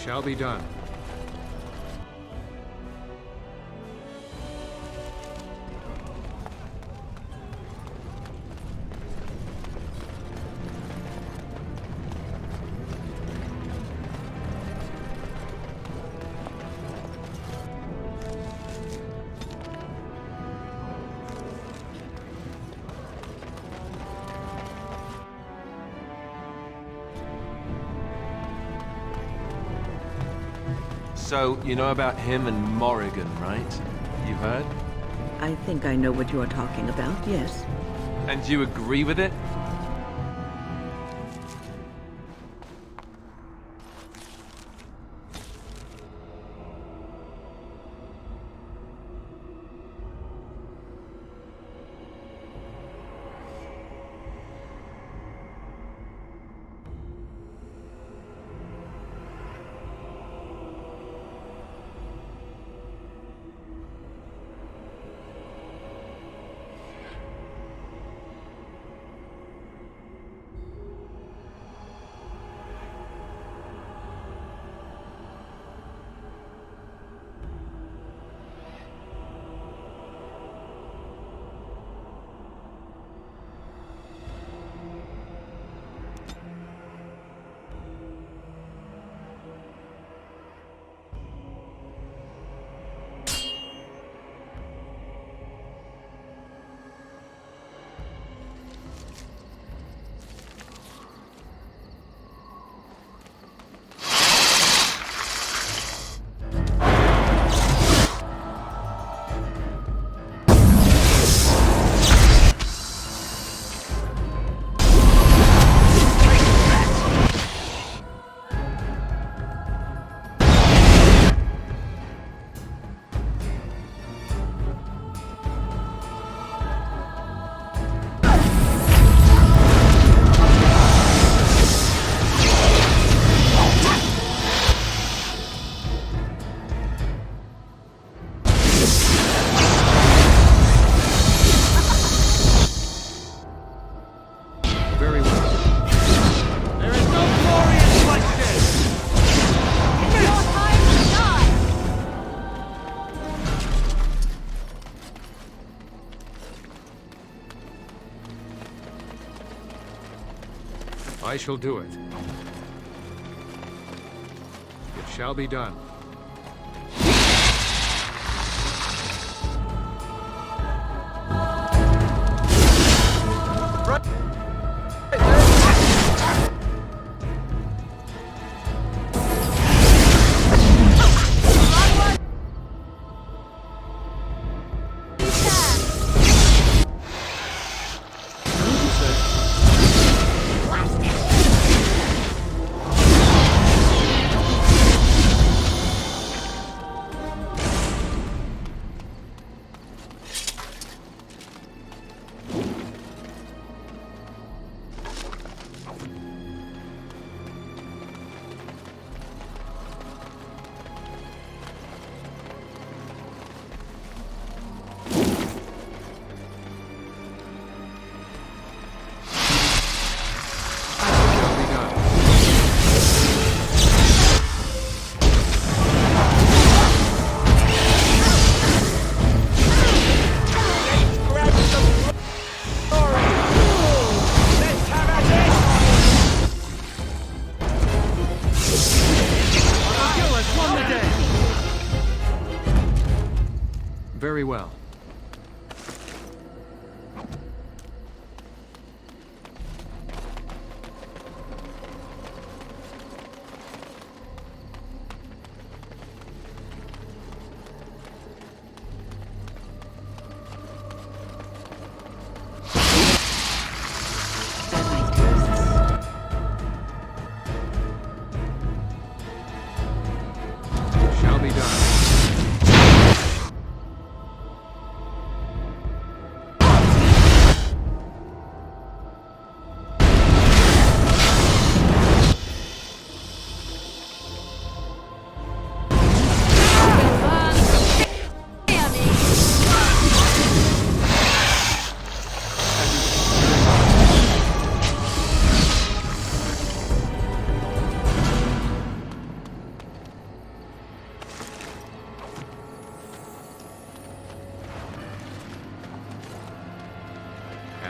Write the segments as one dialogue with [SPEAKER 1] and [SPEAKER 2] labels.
[SPEAKER 1] Shall be done.
[SPEAKER 2] So, you know about him and Morrigan, right? You heard?
[SPEAKER 3] I think I know what you are talking about, yes.
[SPEAKER 2] And you agree with it?
[SPEAKER 1] Very well. There is no glory in bloodshed!
[SPEAKER 4] It's your time to die!
[SPEAKER 1] I shall do it. It shall be done. Very well. Shall be done.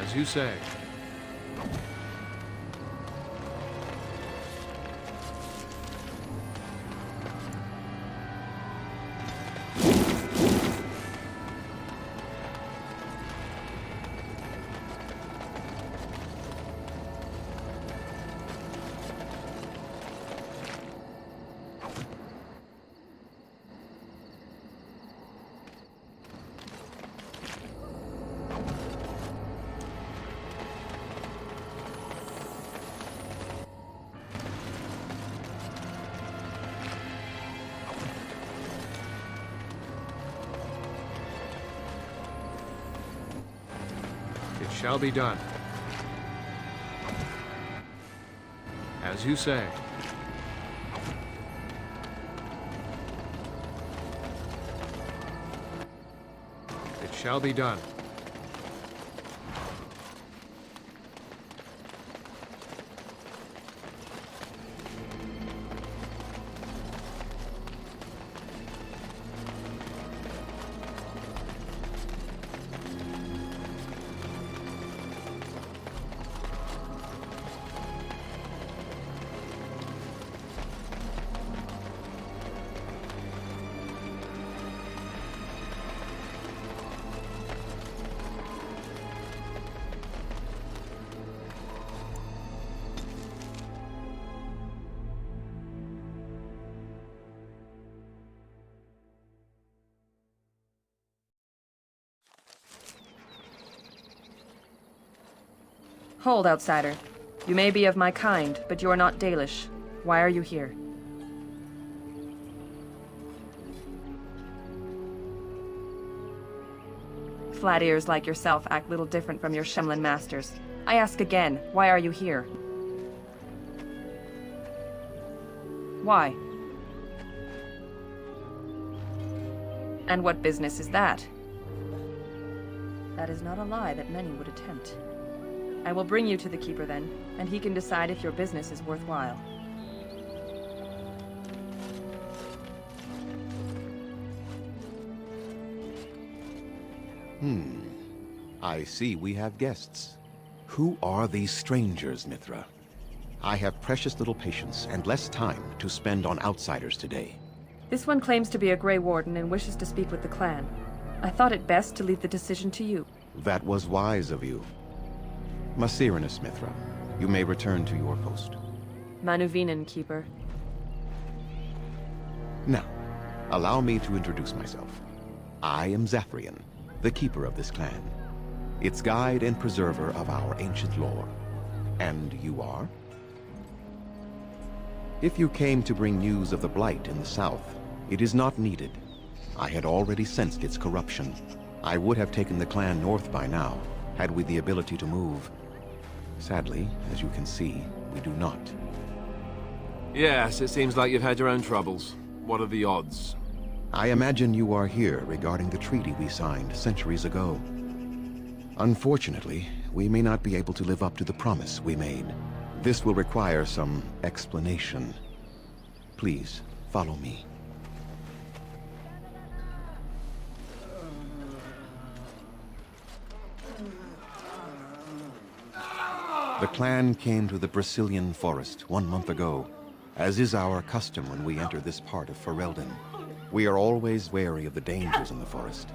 [SPEAKER 1] As you say. It shall be done. As you say. It shall be done.
[SPEAKER 5] Hold, outsider. You may be of my kind, but you are not Dalish. Why are you here? Flat ears like yourself act little different from your Shemlin masters. I ask again, why are you here? Why? And what business is that? That is not a lie that many would attempt. I will bring you to the Keeper then, and he can decide if your business is worthwhile.
[SPEAKER 6] I see we have guests. Who are these strangers, Mithra? I have precious little patience and less time to spend on outsiders today.
[SPEAKER 5] This one claims to be a Grey Warden and wishes to speak with the clan. I thought it best to leave the decision to you.
[SPEAKER 6] That was wise of you. Masirinus, Mithra, you may return to your post.
[SPEAKER 5] Manuvinen, Keeper.
[SPEAKER 6] Now, allow me to introduce myself. I am Zathrian, the keeper of this clan, its guide and preserver of our ancient lore. And you are? If you came to bring news of the Blight in the south, it is not needed. I had already sensed its corruption. I would have taken the clan north by now, had we the ability to move. Sadly, as you can see, we do not.
[SPEAKER 2] Yes, it seems like you've had your own troubles. What are the odds?
[SPEAKER 6] I imagine you are here regarding the treaty we signed centuries ago. Unfortunately, we may not be able to live up to the promise we made. This will require some explanation. Please, follow me. The clan came to the Brecillian forest 1 month ago, as is our custom when we enter this part of Ferelden. We are always wary of the dangers in the forest,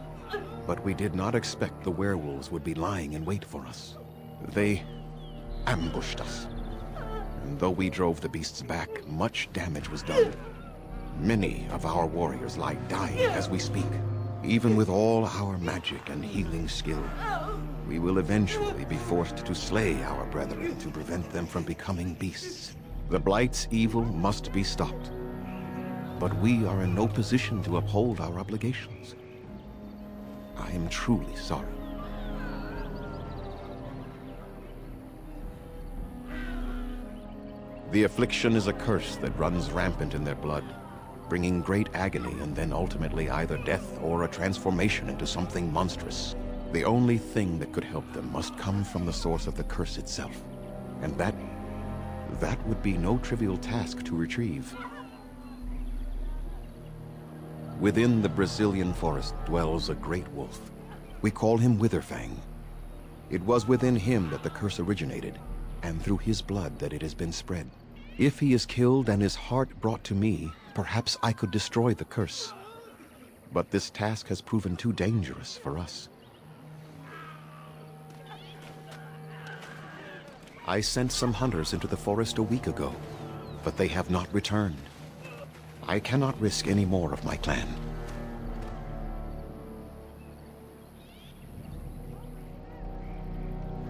[SPEAKER 6] but we did not expect the werewolves would be lying in wait for us. They ambushed us, and though we drove the beasts back, much damage was done. Many of our warriors lie dying as we speak. Even with all our magic and healing skill, we will eventually be forced to slay our brethren to prevent them from becoming beasts. The Blight's evil must be stopped, but we are in no position to uphold our obligations. I am truly sorry. The affliction is a curse that runs rampant in their blood, bringing great agony and then ultimately either death or a transformation into something monstrous. The only thing that could help them must come from the source of the curse itself. And that would be no trivial task to retrieve. Within the Brecillian forest dwells a great wolf. We call him Witherfang. It was within him that the curse originated, and through his blood that it has been spread. If he is killed and his heart brought to me, perhaps I could destroy the curse. But this task has proven too dangerous for us. I sent some hunters into the forest a week ago, but they have not returned. I cannot risk any more of my clan.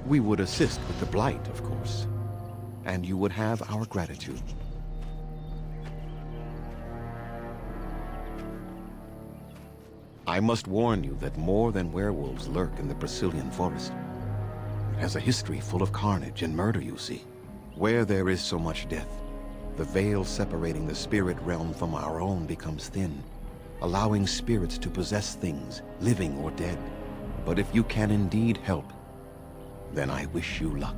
[SPEAKER 6] We would assist with the Blight, of course, and you would have our gratitude. I must warn you that more than werewolves lurk in the Brecillian forest. It has a history full of carnage and murder, you see. Where there is so much death, the veil separating the spirit realm from our own becomes thin, allowing spirits to possess things, living or dead. But if you can indeed help, then I wish you luck.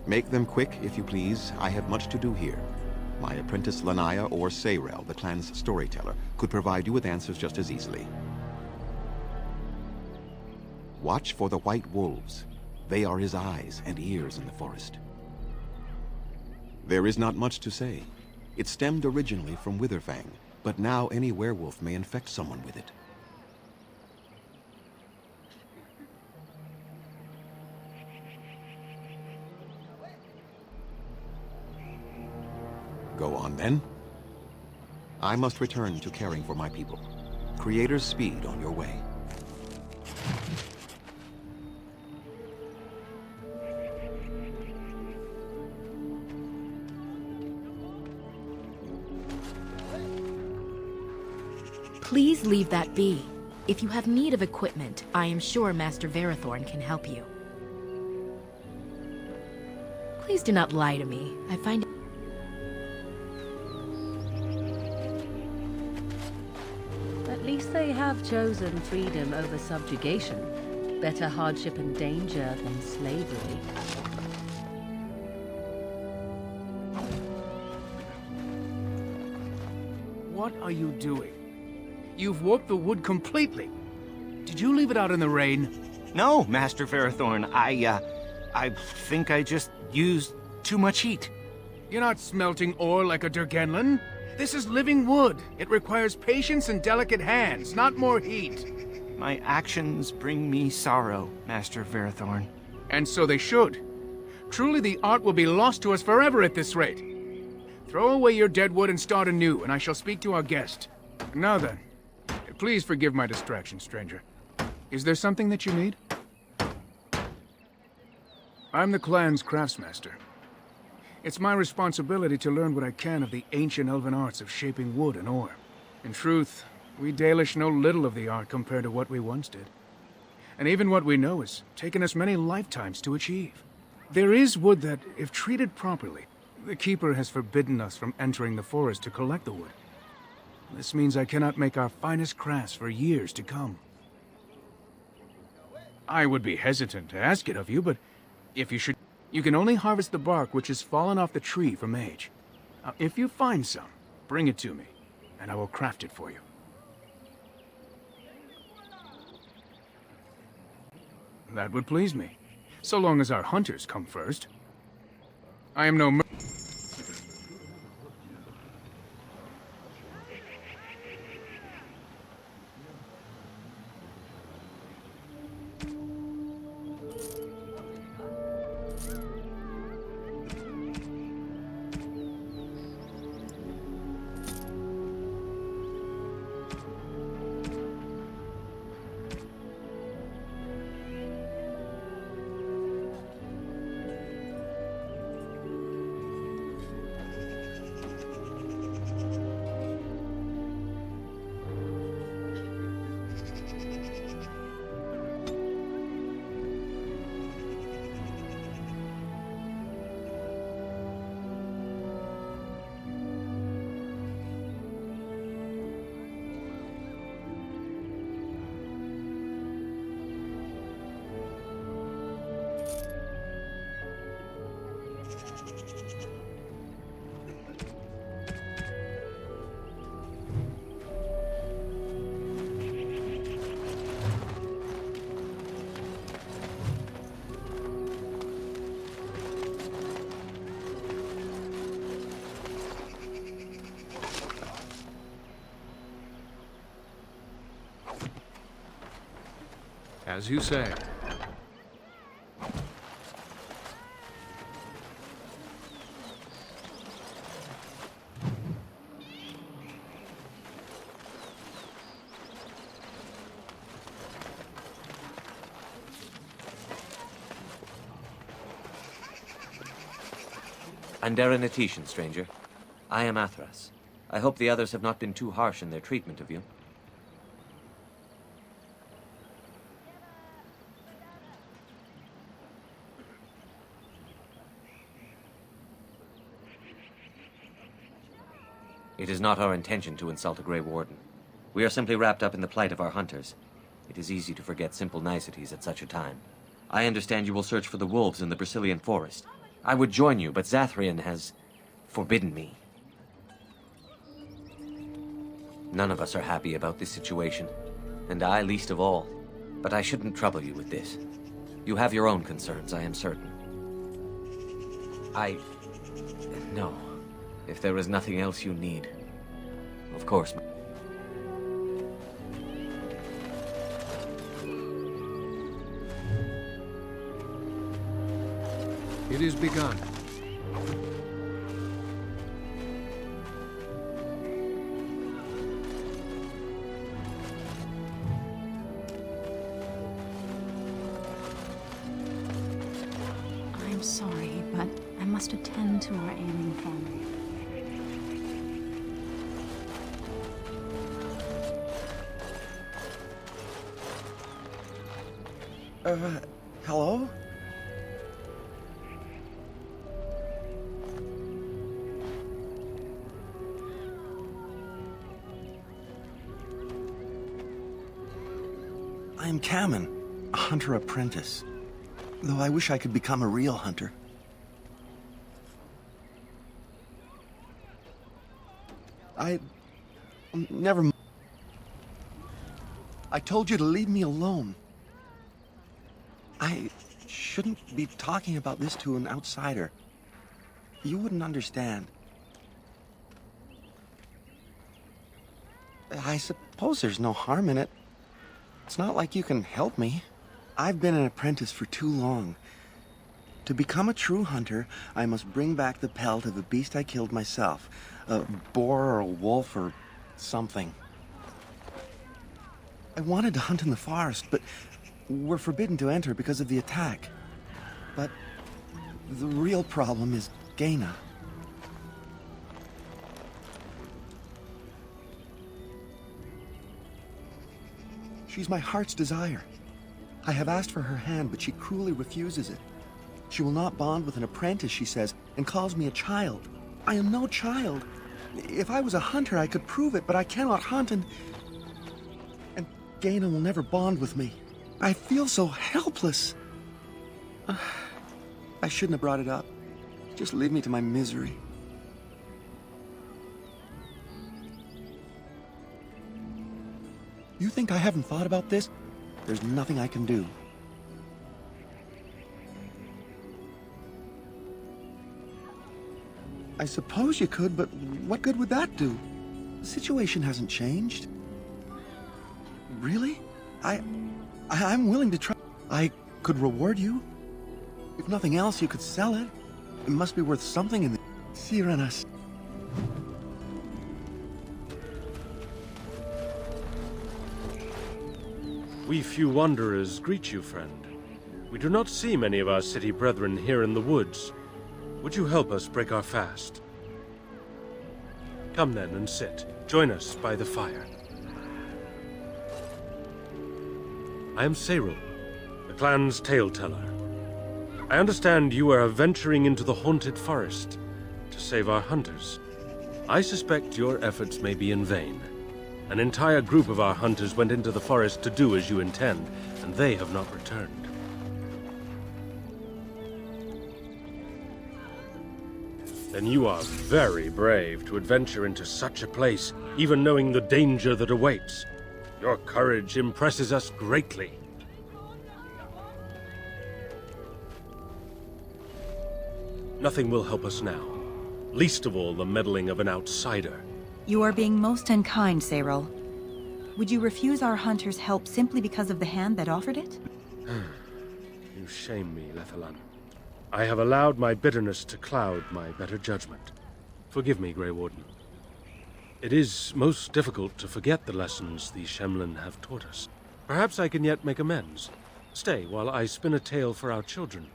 [SPEAKER 6] Make them quick, if you please. I have much to do here. My apprentice Lanaya or Sayrel, the clan's storyteller, could provide you with answers just as easily. Watch for the white wolves. They are his eyes and ears in the forest. There is not much to say. It stemmed originally from Witherfang, but now any werewolf may infect someone with it. Go on, then. I must return to caring for my people. Creator's speed on your way.
[SPEAKER 4] Please leave that be. If you have need of equipment, I am sure Master Verathorn can help you. Please do not lie to me. I find
[SPEAKER 7] At least they have chosen freedom over subjugation. Better hardship and danger than slavery.
[SPEAKER 1] What are you doing? You've warped the wood completely. Did you leave it out in the rain?
[SPEAKER 8] No, Master Verathorn. I think I just used too much heat.
[SPEAKER 1] You're not smelting ore like a Durgenlan. This is living wood. It requires patience and delicate hands, not more heat.
[SPEAKER 8] My actions bring me sorrow, Master Verathorn.
[SPEAKER 1] And so they should. Truly the art will be lost to us forever at this rate. Throw away your dead wood and start anew, and I shall speak to our guest. Now then, please forgive my distraction, stranger. Is there something that you need? I'm the clan's craftsmaster. It's my responsibility to learn what I can of the ancient elven arts of shaping wood and ore. In truth, we Dalish know little of the art compared to what we once did. And even what we know has taken us many lifetimes to achieve. There is wood that, if treated properly, the Keeper has forbidden us from entering the forest to collect the wood. This means I cannot make our finest crafts for years to come. I would be hesitant to ask it of you, but if you should, you can only harvest the bark which has fallen off the tree from age. Now, if you find some, bring it to me, and I will craft it for you. That would please me, so long as our hunters come first. I am no
[SPEAKER 2] As you say.
[SPEAKER 9] I'm Darren, stranger. I am Athras. I hope the others have not been too harsh in their treatment of you. It is not our intention to insult a Grey Warden. We are simply wrapped up in the plight of our hunters. It is easy to forget simple niceties at such a time. I understand you will search for the wolves in the Brecillian forest. I would join you, but Zathrian has forbidden me. None of us are happy about this situation, and I least of all. But I shouldn't trouble you with this. You have your own concerns, I am certain. No. If there is nothing else you need, of course.
[SPEAKER 2] It is begun.
[SPEAKER 10] I'm sorry, but I must attend to our ailing family.
[SPEAKER 11] Hello? I am Kamen, a hunter apprentice. Though I wish I could become a real hunter. Never. I told you to leave me alone. I shouldn't be talking about this to an outsider. You wouldn't understand. I suppose there's no harm in it. It's not like you can help me. I've been an apprentice for too long. To become a true hunter, I must bring back the pelt of a beast I killed myself. A boar or a wolf or something. I wanted to hunt in the forest, but we're forbidden to enter because of the attack. But the real problem is Gaina. She's my heart's desire. I have asked for her hand, but she cruelly refuses it. She will not bond with an apprentice, she says, and calls me a child. I am no child. If I was a hunter, I could prove it, but I cannot hunt, and Gaina will never bond with me. I feel so helpless. I shouldn't have brought it up. Just leave me to my misery. You think I haven't thought about this? There's nothing I can do. I suppose you could, but what good would that do? The situation hasn't changed. Really? I'm willing to try. I could reward you. If nothing else, you could sell it. It must be worth something in the Sirenas.
[SPEAKER 12] We few wanderers greet you, friend. We do not see many of our city brethren here in the woods. Would you help us break our fast? Come then and sit. Join us by the fire. I am Cyril, the clan's tale-teller. I understand you are venturing into the haunted forest to save our hunters. I suspect your efforts may be in vain. An entire group of our hunters went into the forest to do as you intend, and they have not returned. Then you are very brave to adventure into such a place, even knowing the danger that awaits. Your courage impresses us greatly. Nothing will help us now, least of all the meddling of an outsider.
[SPEAKER 13] You are being most unkind, Cyril. Would you refuse our hunters' help simply because of the hand that offered it?
[SPEAKER 12] You shame me, Lethalan. I have allowed my bitterness to cloud my better judgment. Forgive me, Grey Warden. It is most difficult to forget the lessons the Shemlin have taught us. Perhaps I can yet make amends. Stay while I spin a tale for our children,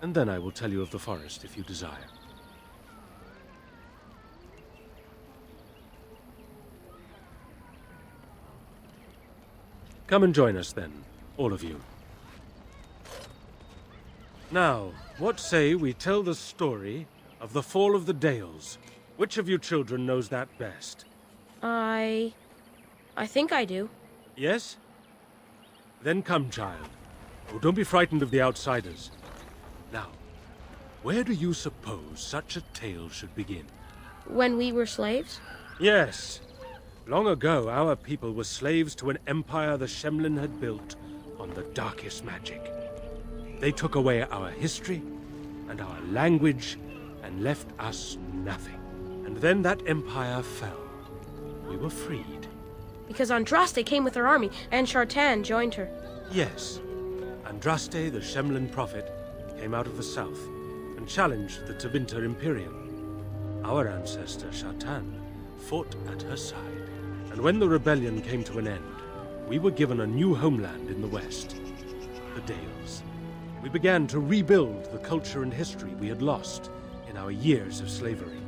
[SPEAKER 12] and then I will tell you of the forest if you desire. Come and join us then, all of you. Now, what say we tell the story of the fall of the Dales? Which of you children knows that best?
[SPEAKER 14] I think I do.
[SPEAKER 12] Yes? Then come, child. Oh, don't be frightened of the outsiders. Now, where do you suppose such a tale should begin?
[SPEAKER 14] When we were slaves?
[SPEAKER 12] Yes. Long ago, our people were slaves to an empire the Shemlin had built on the darkest magic. They took away our history and our language and left us nothing. And then that empire fell. We were freed.
[SPEAKER 14] Because Andraste came with her army, and Shartan joined her.
[SPEAKER 12] Yes. Andraste, the Shemlin prophet, came out of the south and challenged the Tevinter Imperium. Our ancestor, Shartan, fought at her side. And when the rebellion came to an end, we were given a new homeland in the west, the Dales. We began to rebuild the culture and history we had lost in our years of slavery.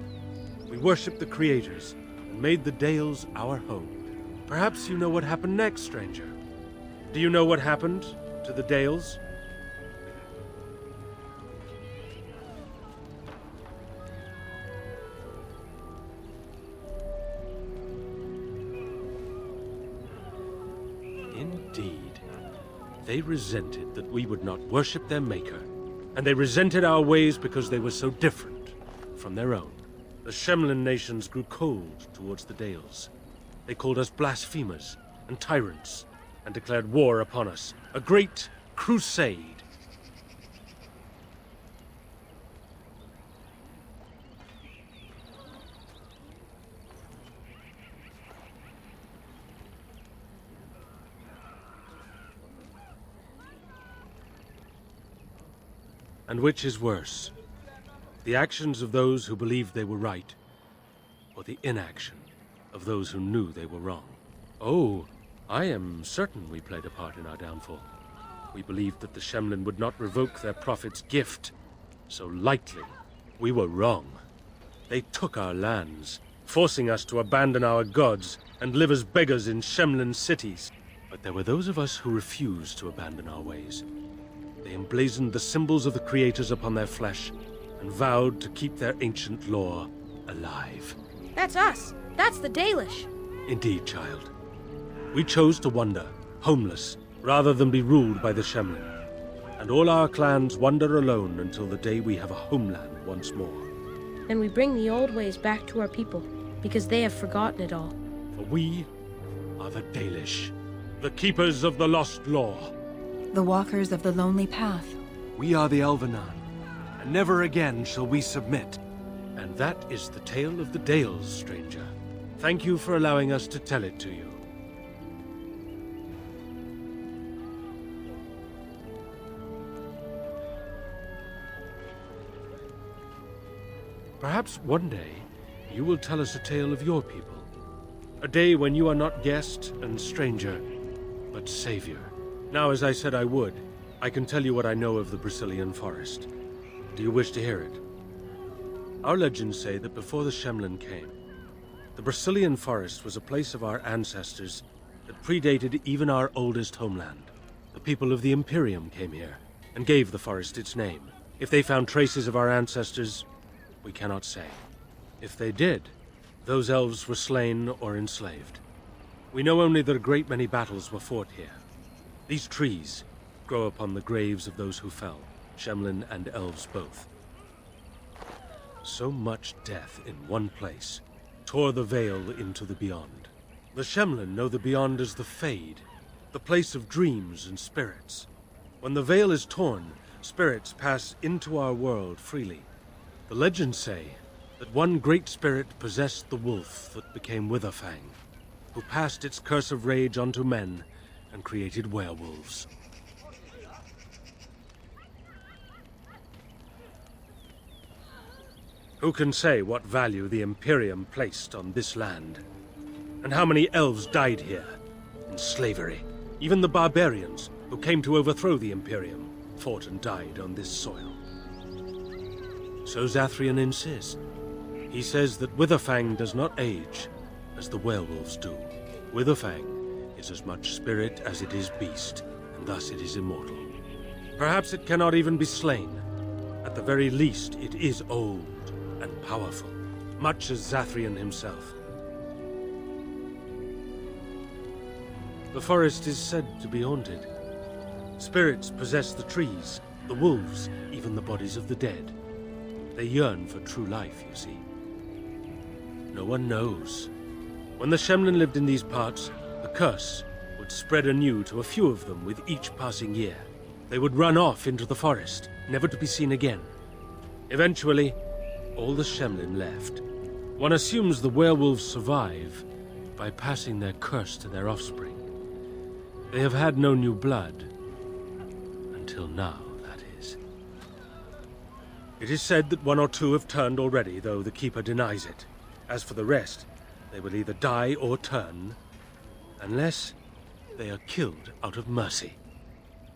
[SPEAKER 12] We worshipped the creators and made the Dales our home. Perhaps you know what happened next, stranger. Do you know what happened to the Dales? Indeed. They resented that we would not worship their maker, and they resented our ways because they were so different from their own. The Shemlin nations grew cold towards the Dales. They called us blasphemers and tyrants, and declared war upon us, a great crusade. And which is worse? The actions of those who believed they were right, or the inaction of those who knew they were wrong? Oh, I am certain we played a part in our downfall. We believed that the Shemlin would not revoke their prophet's gift so lightly. We were wrong. They took our lands, forcing us to abandon our gods and live as beggars in Shemlin cities. But there were those of us who refused to abandon our ways. They emblazoned the symbols of the creators upon their flesh and vowed to keep their ancient lore alive.
[SPEAKER 14] That's us. That's the Dalish.
[SPEAKER 12] Indeed, child. We chose to wander, homeless, rather than be ruled by the Shemlin. And all our clans wander alone until the day we have a homeland once more.
[SPEAKER 14] Then we bring the old ways back to our people, because they have forgotten it all.
[SPEAKER 12] For we are the Dalish, the keepers of the lost lore.
[SPEAKER 13] The walkers of the lonely path.
[SPEAKER 12] We are the Elvenan, and never again shall we submit. And that is the tale of the Dales, stranger. Thank you for allowing us to tell it to you. Perhaps one day you will tell us a tale of your people. A day when you are not guest and stranger, but savior. Now, as I said I would, I can tell you what I know of the Brecillian forest. Do you wish to hear it? Our legends say that before the Shemlin came, the Brecillian forest was a place of our ancestors that predated even our oldest homeland. The people of the Imperium came here and gave the forest its name. If they found traces of our ancestors, we cannot say. If they did, those elves were slain or enslaved. We know only that a great many battles were fought here. These trees grow upon the graves of those who fell, Shemlin and elves both. So much death in one place tore the veil into the beyond. The Shemlin know the beyond as the Fade, the place of dreams and spirits. When the veil is torn, spirits pass into our world freely. The legends say that one great spirit possessed the wolf that became Witherfang. who passed its curse of rage onto men and created werewolves. Who can say what value the Imperium placed on this land? And how many elves died here, in slavery? Even the barbarians, who came to overthrow the Imperium, fought and died on this soil. So Zathrian insists. He says that Witherfang does not age, as the werewolves do. Witherfang is as much spirit as it is beast, and thus it is immortal. Perhaps it cannot even be slain. At the very least, it is old and powerful, much as Zathrian himself. The forest is said to be haunted. Spirits possess the trees, the wolves, even the bodies of the dead. They yearn for true life, you see. No one knows. When the Shemlin lived in these parts, the curse would spread anew to a few of them with each passing year. They would run off into the forest, never to be seen again. Eventually, all the Shemlin left. One assumes the werewolves survive by passing their curse to their offspring. They have had no new blood. Until now, that is. It is said that one or two have turned already, though the Keeper denies it. As for the rest, they will either die or turn, unless they are killed out of mercy.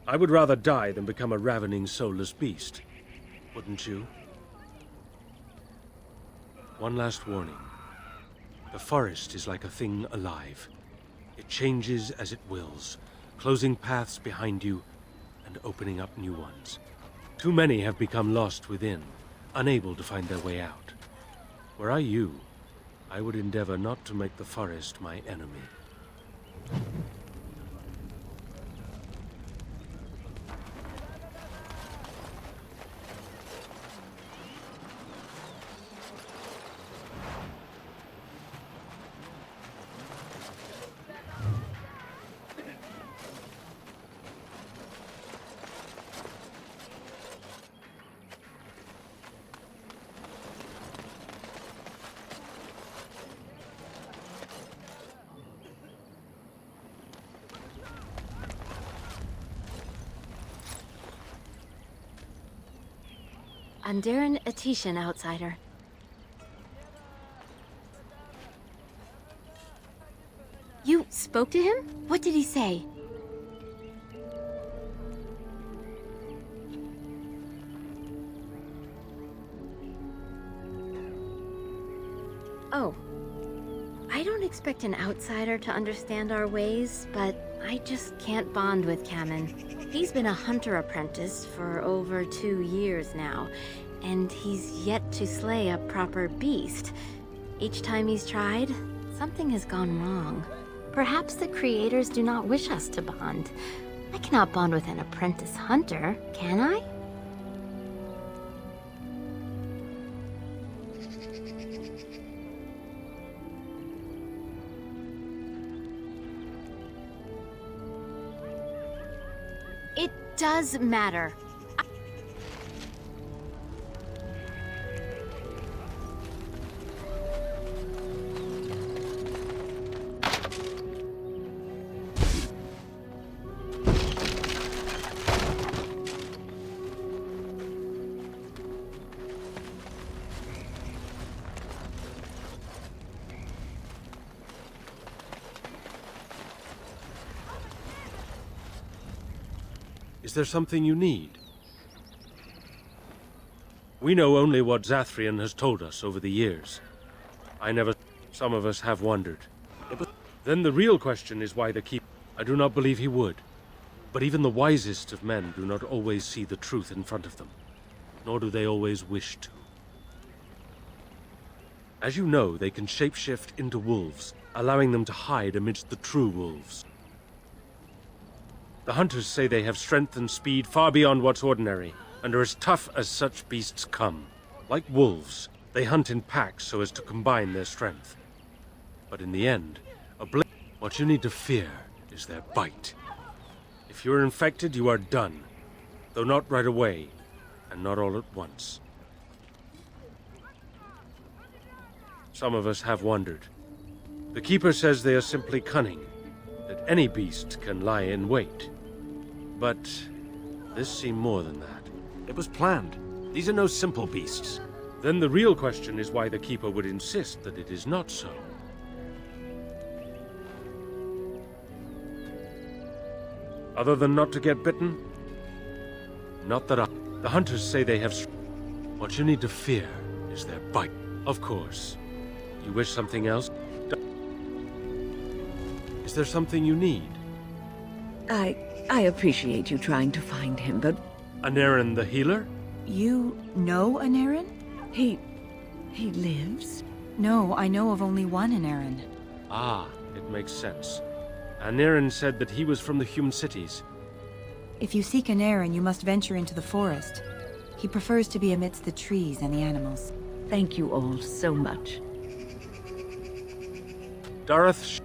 [SPEAKER 12] I would rather die than become a ravening, soulless beast. Wouldn't you? One last warning. The forest is like a thing alive. It changes as it wills, closing paths behind you and opening up new ones. Too many have become lost within, unable to find their way out. Were I you, I would endeavor not to make the forest my enemy.
[SPEAKER 15] Andaran Atishan, outsider. You spoke to him? What did he say? Oh. I don't expect an outsider to understand our ways, but I just can't bond with Kamen. He's been a hunter apprentice for over 2 years now, and he's yet to slay a proper beast. Each time he's tried, something has gone wrong. Perhaps the creators do not wish us to bond. I cannot bond with an apprentice hunter, can I? It does matter.
[SPEAKER 12] Is there something you need? We know only what Zathrian has told us over the years. Some of us have wondered. Then the real question is why the Keeper. I do not believe he would. But even the wisest of men do not always see the truth in front of them. Nor do they always wish to. As you know, they can shapeshift into wolves, allowing them to hide amidst the true wolves. The hunters say they have strength and speed far beyond what's ordinary, and are as tough as such beasts come. Like wolves, they hunt in packs so as to combine their strength. But in the end, what you need to fear is their bite. If you're infected, you are done. Though not right away, and not all at once. Some of us have wondered. The Keeper says they are simply cunning, that any beast can lie in wait. But this seemed more than that.
[SPEAKER 2] It was planned. These are no simple beasts.
[SPEAKER 12] Then the real question is why the Keeper would insist that it is not so. Other than not to get bitten? Not that I... The hunters say they have... What you need to fear is their bite. Of course. You wish something else? Is there something you need?
[SPEAKER 3] I appreciate you trying to find him, but...
[SPEAKER 12] Anarin the healer?
[SPEAKER 13] You know Anarin?
[SPEAKER 3] He lives?
[SPEAKER 13] No, I know of only one Anarin.
[SPEAKER 12] Ah, it makes sense. Anarin said that he was from the human cities.
[SPEAKER 13] If you seek Anarin, you must venture into the forest. He prefers to be amidst the trees and the animals.
[SPEAKER 3] Thank you all so much.
[SPEAKER 12] Dareth...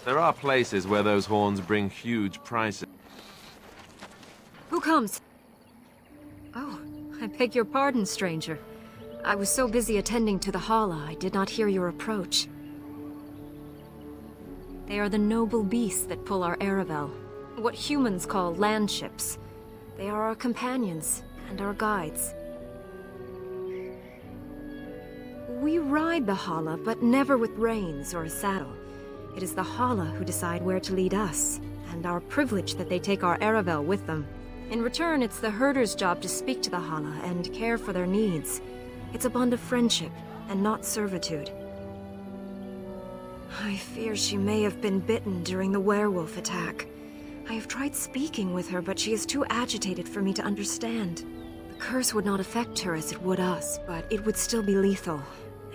[SPEAKER 2] There are places where those horns bring huge prices.
[SPEAKER 16] Who comes? Oh, I beg your pardon, stranger. I was so busy attending to the Hala, I did not hear your approach. They are the noble beasts that pull our Aravel, what humans call landships. They are our companions and our guides. We ride the Hala, but never with reins or a saddle. It is the Hala who decide where to lead us, and our privilege that they take our Aravel with them. In return, it's the herder's job to speak to the Hala and care for their needs. It's a bond of friendship, and not servitude. I fear she may have been bitten during the werewolf attack. I have tried speaking with her, but she is too agitated for me to understand. The curse would not affect her as it would us, but it would still be lethal,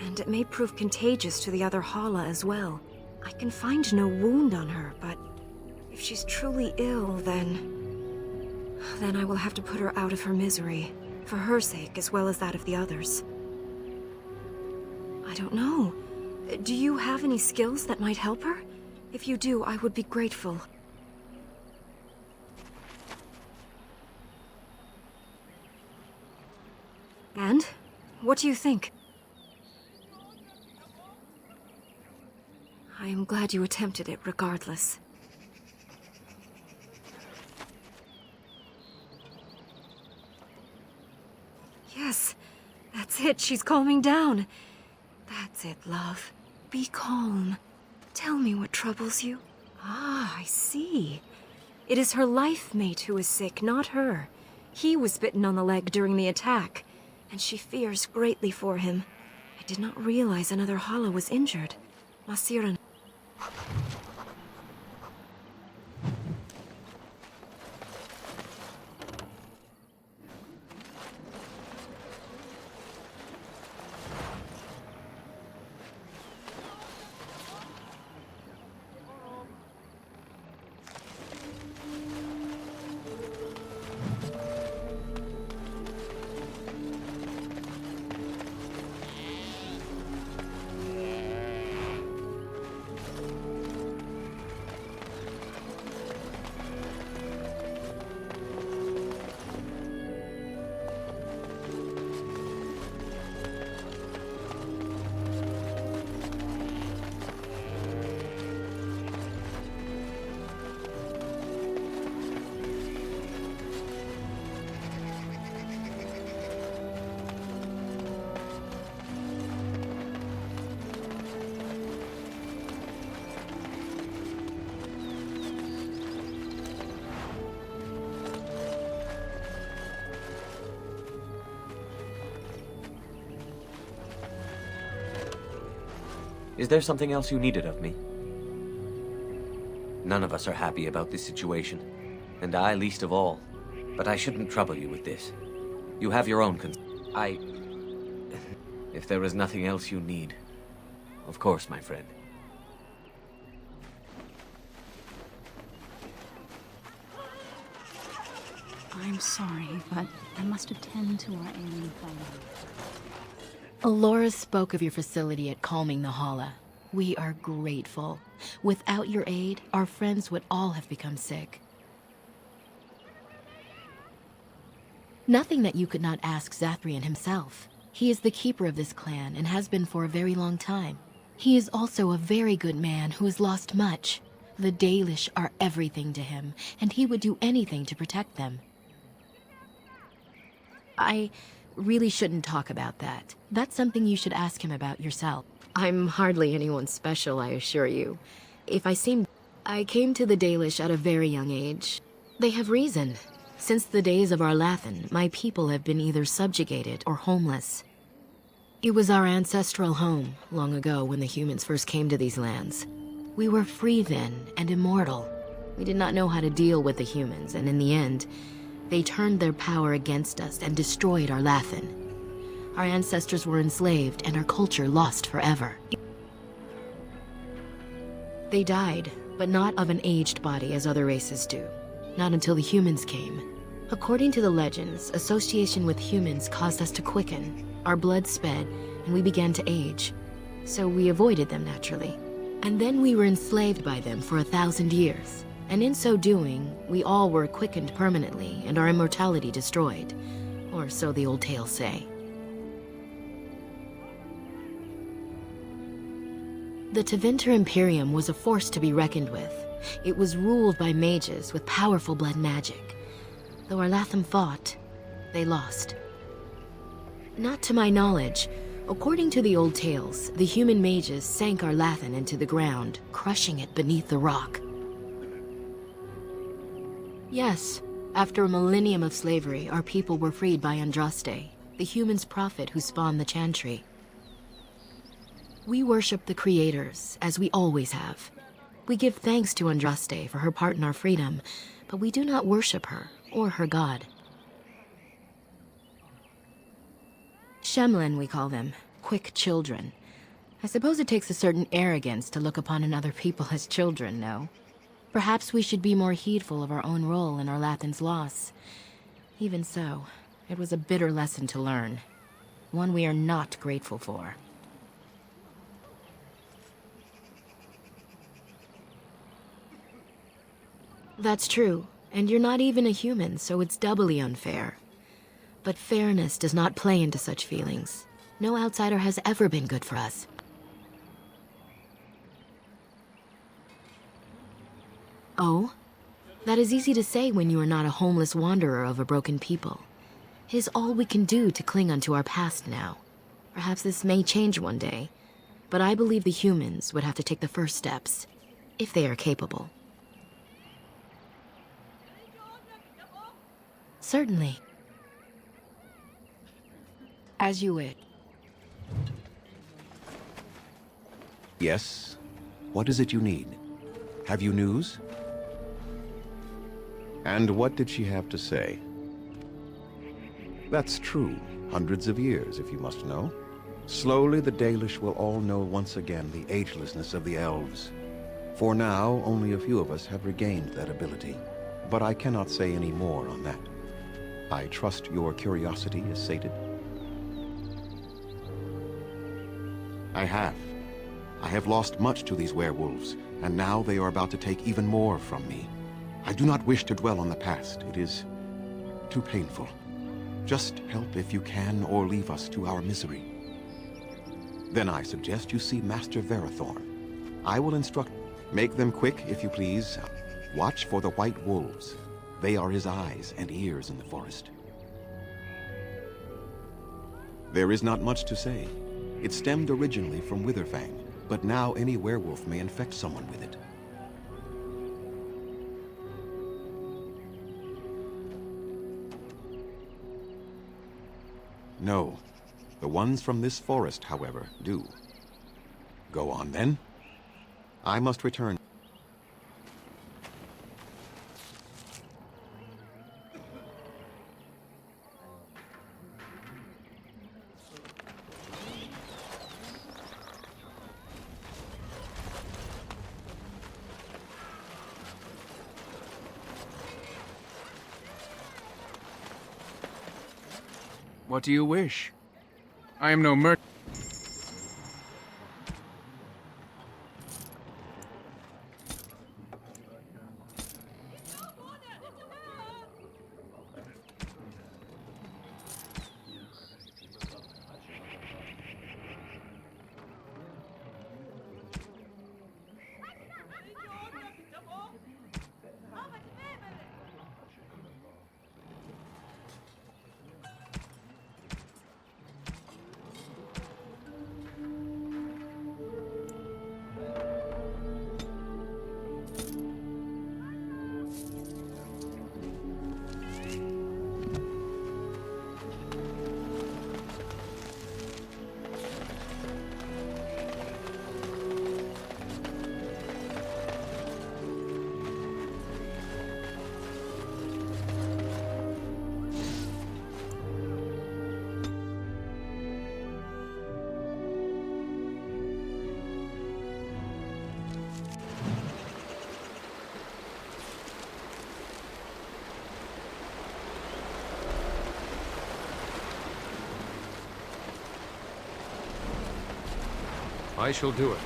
[SPEAKER 16] and it may prove contagious to the other Hala as well. I can find no wound on her, but if she's truly ill, then I will have to put her out of her misery, for her sake as well as that of the others. I don't know. Do you have any skills that might help her? If you do, I would be grateful. And? What do you think? I am glad you attempted it regardless. Yes, that's it. She's calming down. That's it, love. Be calm. Tell me what troubles you. Ah, I see. It is her life mate who is sick, not her. He was bitten on the leg during the attack, and she fears greatly for him. I did not realize another Hala was injured. Masiran.
[SPEAKER 9] Is there something else you needed of me? None of us are happy about this situation, and I least of all. But I shouldn't trouble you with this. You have your own If there is nothing else you need, of course, my friend.
[SPEAKER 10] I'm sorry, but I must attend to our ailing fellow.
[SPEAKER 4] Alora spoke of your facility at Calming the Hala. We are grateful. Without your aid, our friends would all have become sick. Nothing that you could not ask Zathrian himself. He is the keeper of this clan and has been for a very long time. He is also a very good man who has lost much. The Dalish are everything to him, and he would do anything to protect them. I really shouldn't talk about that. That's something you should ask him about yourself. I'm hardly anyone special, I assure you. If I seem... I came to the Dalish at a very young age. They have reason. Since the days of Arlathan, my people have been either subjugated or homeless. It was our ancestral home, long ago when the humans first came to these lands. We were free then, and immortal. We did not know how to deal with the humans, and in the end, they turned their power against us and destroyed Arlathan. Our ancestors were enslaved, and our culture lost forever. They died, but not of an aged body as other races do. Not until the humans came. According to the legends, association with humans caused us to quicken. Our blood sped, and we began to age. So we avoided them naturally. And then we were enslaved by them for 1,000 years. And in so doing, we all were quickened permanently and our immortality destroyed. Or so the old tales say. The Tevinter Imperium was a force to be reckoned with. It was ruled by mages with powerful blood magic. Though Arlathan fought, they lost. Not to my knowledge. According to the old tales, the human mages sank Arlathan into the ground, crushing it beneath the rock. Yes, after a millennium of slavery, our people were freed by Andraste, the human's prophet who spawned the Chantry. We worship the creators, as we always have. We give thanks to Andraste for her part in our freedom, but we do not worship her or her god. Shemlin, we call them. Quick children. I suppose it takes a certain arrogance to look upon another people as children, no? Perhaps we should be more heedful of our own role in Arlathan's loss. Even so, it was a bitter lesson to learn. One we are not grateful for. That's true, and you're not even a human, so it's doubly unfair. But fairness does not play into such feelings. No outsider has ever been good for us. Oh? That is easy to say when you are not a homeless wanderer of a broken people. It is all we can do to cling onto our past now. Perhaps this may change one day, but I believe the humans would have to take the first steps, if they are capable. Certainly. As you wish.
[SPEAKER 6] Yes? What is it you need? Have you news? And what did she have to say? That's true. Hundreds of years, if you must know. Slowly, the Dalish will all know once again the agelessness of the elves. For now, only a few of us have regained that ability. But I cannot say any more on that. I trust your curiosity is sated. I have. I have lost much to these werewolves, and now they are about to take even more from me. I do not wish to dwell on the past. It is too painful. Just help if you can, or leave us to our misery. Then I suggest you see Master Verathorn. I will instruct... Make them quick, if you please. Watch for the white wolves. They are his eyes and ears in the forest. There is not much to say. It stemmed originally from Witherfang, but now any werewolf may infect someone with it. No. The ones from this forest, however, do. Go on, then. I must return.
[SPEAKER 1] What do you wish? I am no merchant.
[SPEAKER 12] I shall do it.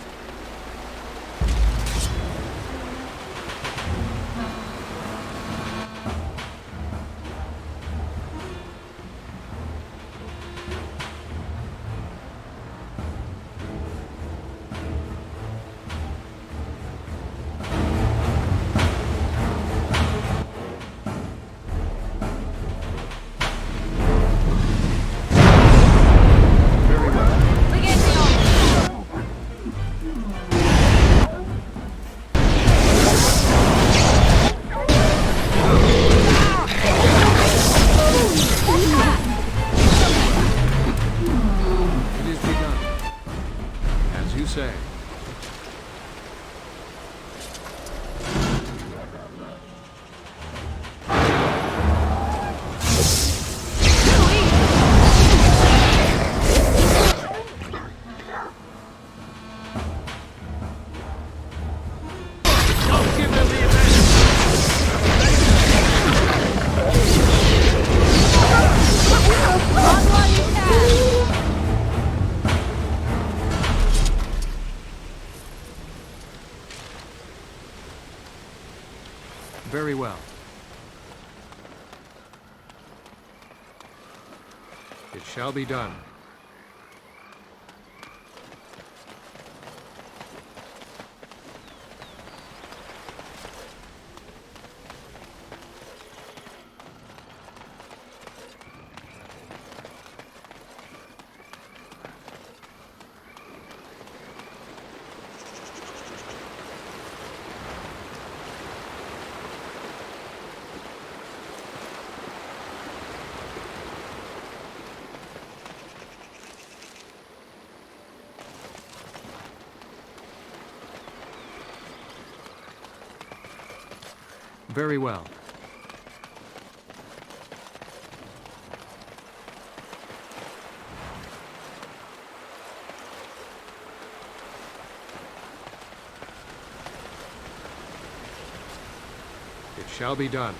[SPEAKER 1] Very well.
[SPEAKER 12] It shall be done.
[SPEAKER 1] Very well.
[SPEAKER 12] It shall be done.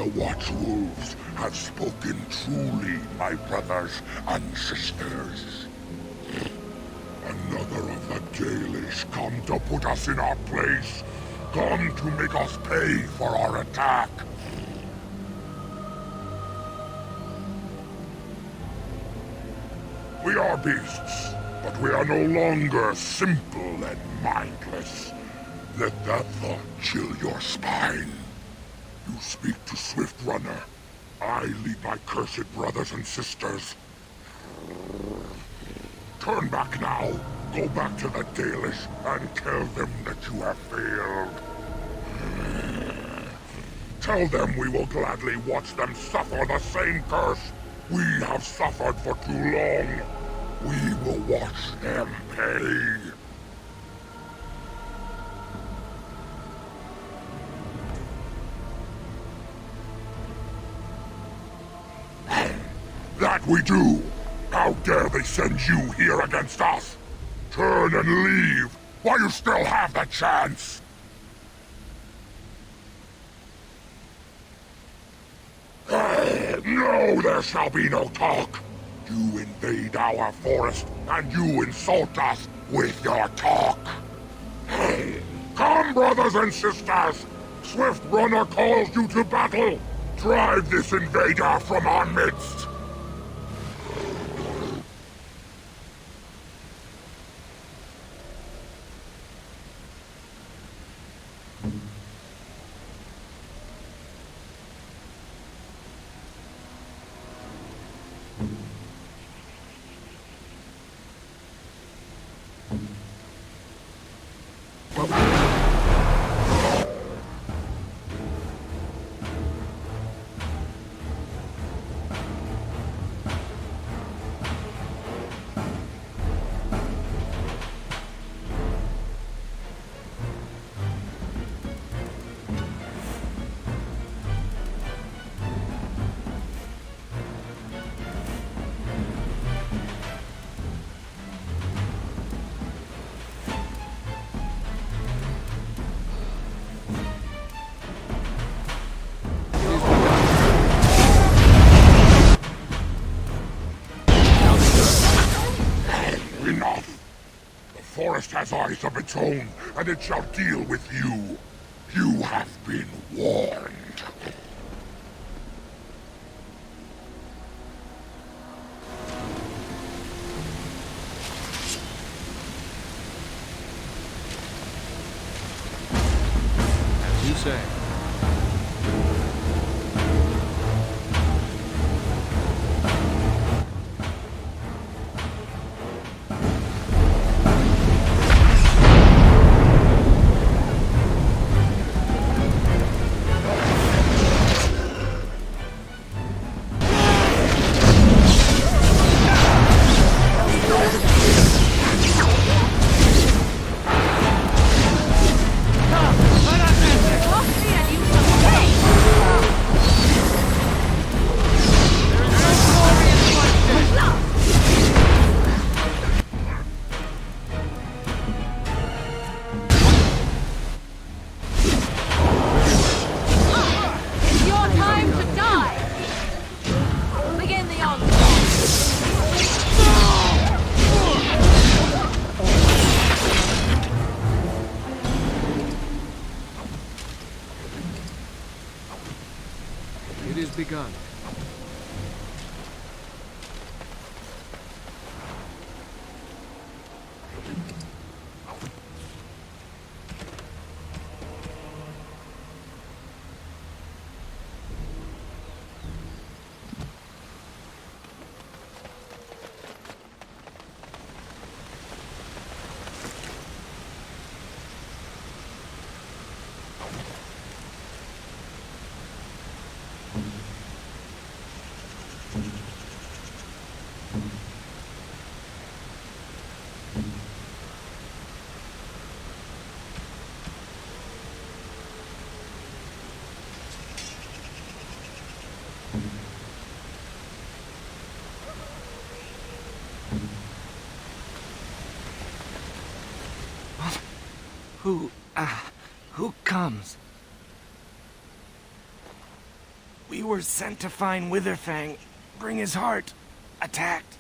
[SPEAKER 17] The Watchwolves have spoken truly, my brothers and sisters. Another of the Dalish come to put us in our place. Come to make us pay for our attack. We are beasts, but we are no longer simple and mindless. Let that thought chill your spine. You speak to Swift Runner. I lead my cursed brothers and sisters. Turn back now. Go back to the Dalish and tell them that you have failed. Tell them we will gladly watch them suffer the same curse we have suffered for too long. We will watch them pay. That we do! How dare they send you here against us? Turn and leave, while you still have the chance! No, there shall be no talk! You invade our forest, and you insult us with your talk! Come, brothers and sisters! Swift Runner calls you to battle! Drive this invader from our midst! Enough! The forest has eyes of its own, and it shall deal with you. You have been warned.
[SPEAKER 1] As you say. It is begun.
[SPEAKER 8] Who comes? We were sent to find Witherfang, bring his heart. Attacked.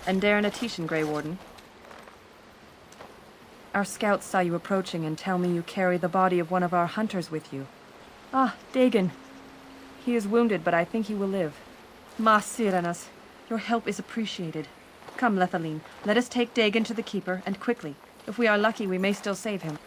[SPEAKER 5] And Darren Atishan, Grey Warden. Our scouts saw you approaching and tell me you carry the body of one of our hunters with you. Ah, Dagon. He is wounded, but I think he will live. Ma Siranas, your help is appreciated. Come, Lethaline, let us take Dagon to the Keeper, and quickly. If we are lucky, we may still save him.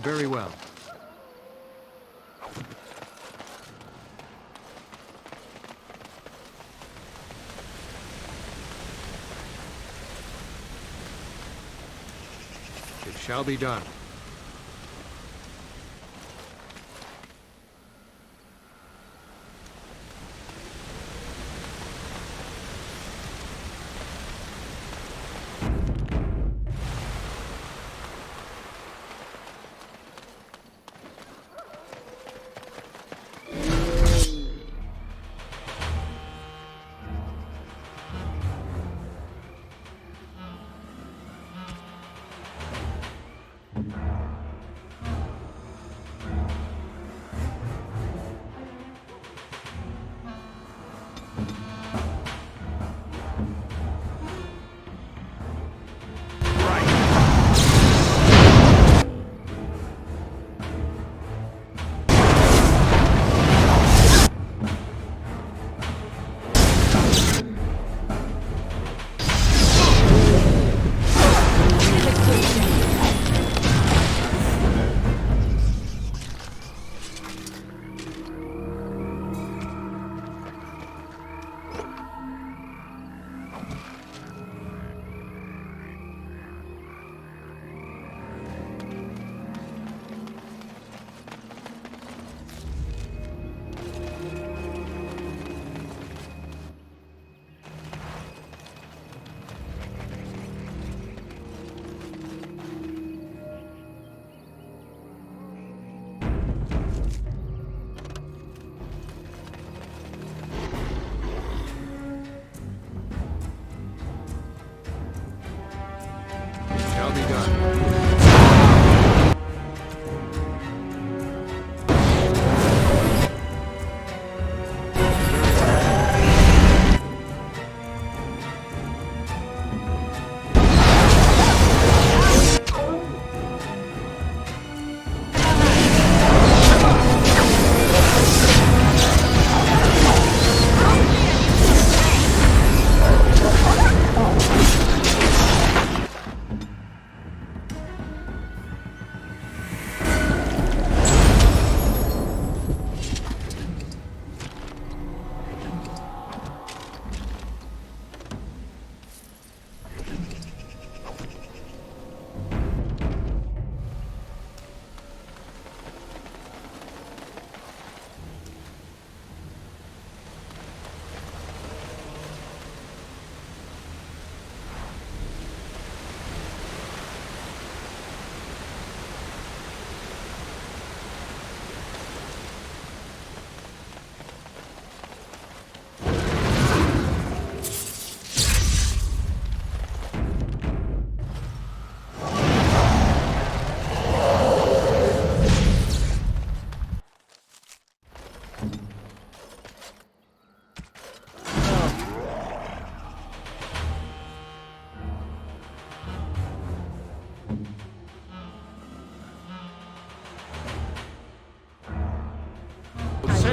[SPEAKER 2] Very well. It shall be done.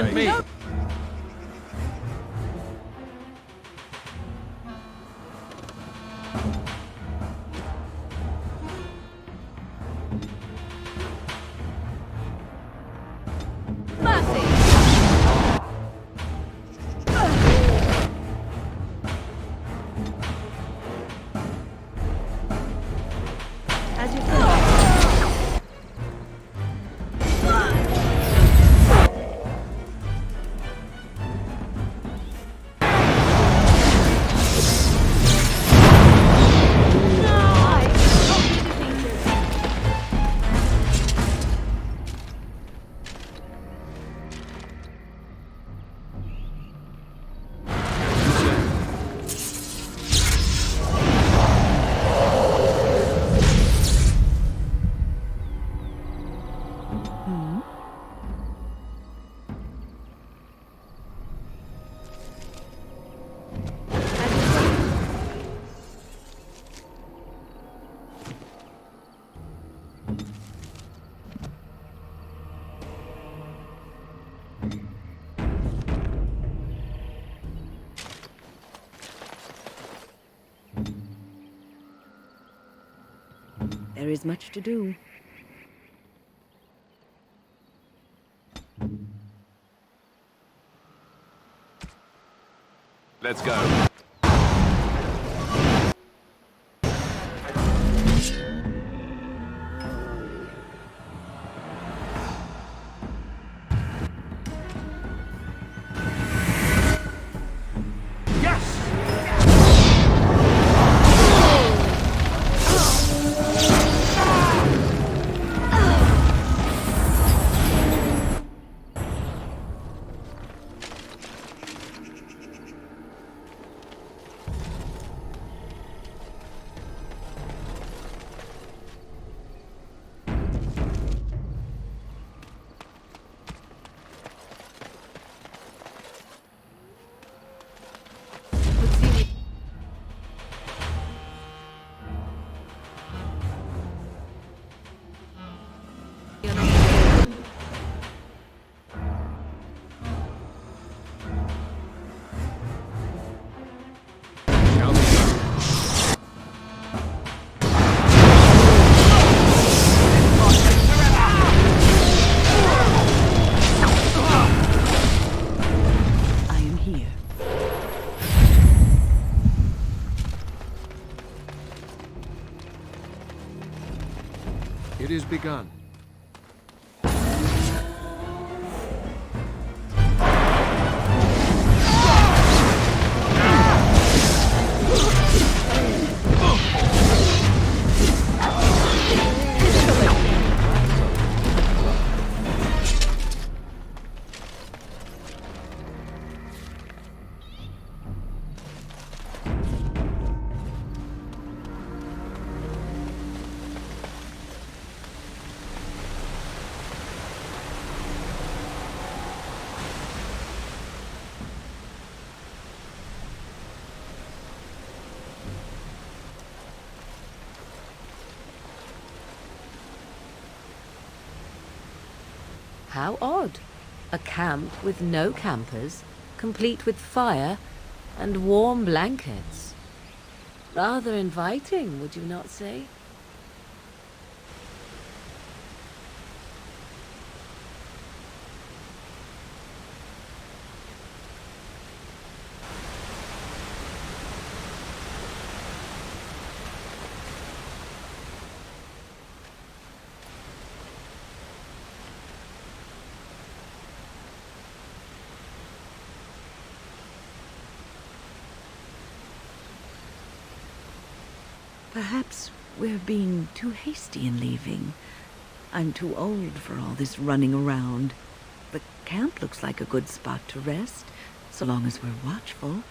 [SPEAKER 2] and me.
[SPEAKER 5] As you say.
[SPEAKER 3] There is much to do.
[SPEAKER 2] Let's go.
[SPEAKER 1] It is begun.
[SPEAKER 7] How odd. A camp with no campers, complete with fire and warm blankets. Rather inviting, would you not say?
[SPEAKER 3] Perhaps we're being too hasty in leaving. I'm too old for all this running around. The camp looks like a good spot to rest, so long as we're watchful.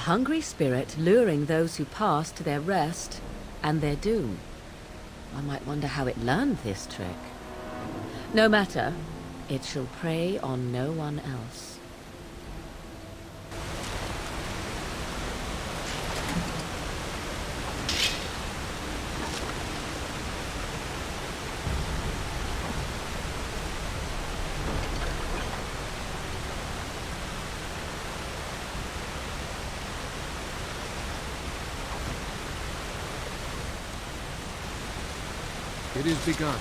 [SPEAKER 7] hungry spirit luring those who pass to their rest and their doom. I might wonder how it learned this trick. No matter, it shall prey on no one else.
[SPEAKER 1] It is begun.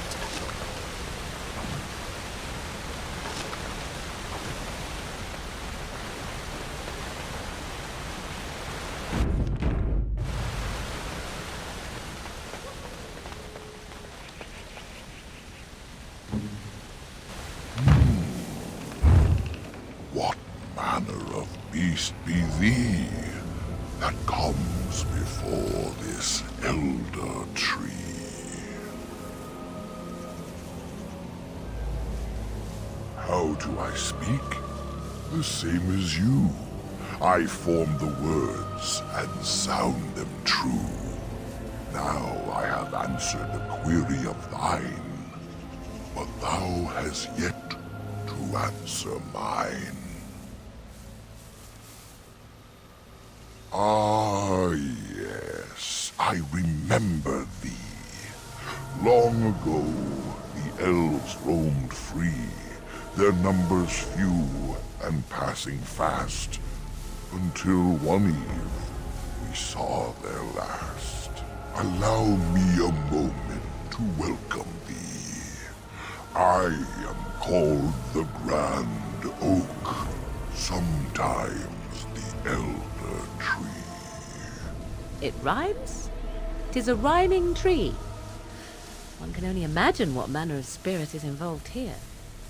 [SPEAKER 17] What manner of beast be thee that comes before this elder tree? How do I speak? The same as you. I form the words and sound them true. Now I have answered a query of thine, but thou hast yet to answer mine. Ah, yes, I remember thee. Long ago, the elves roamed free, their numbers few and passing fast, until one eve we saw their last. Allow me a moment to welcome thee. I am called the Grand Oak, sometimes the Elder Tree.
[SPEAKER 7] It rhymes? 'Tis a rhyming tree. One can only imagine what manner of spirit is involved here.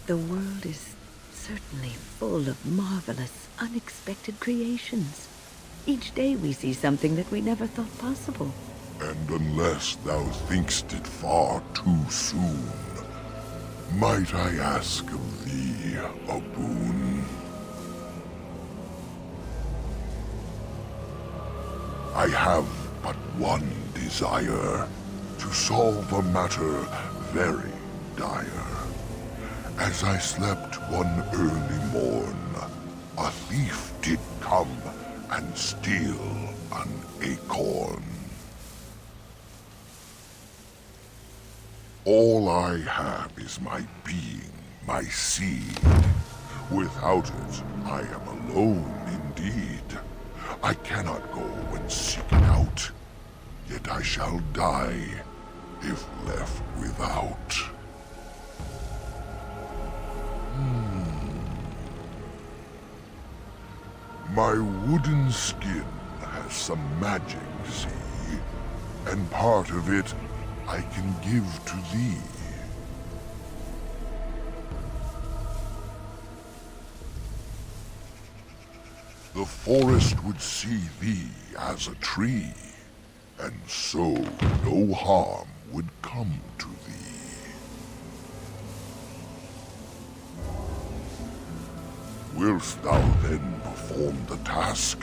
[SPEAKER 3] The world is certainly full of marvelous, unexpected creations. Each day we see something that we never thought possible.
[SPEAKER 17] And unless thou think'st it far too soon, might I ask of thee a boon? I have but one desire, to solve a matter very dire. As I slept one early morn, a thief did come and steal an acorn. All I have is my being, my seed. Without it, I am alone indeed. I cannot go and seek it out, yet I shall die if left without. My wooden skin has some magic, see, and part of it I can give to thee. The forest would see thee as a tree, and so no harm would come to thee. Wilt thou then perform the task?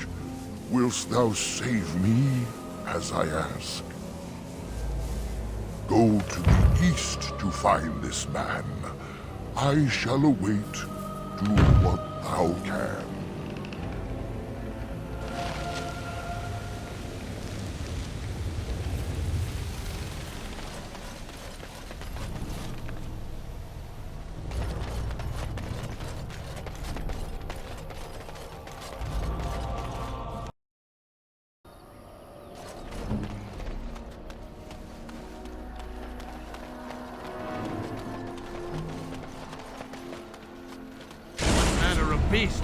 [SPEAKER 17] Wilt thou save me as I ask? Go to the east to find this man. I shall await. Do what thou can.
[SPEAKER 2] Beast.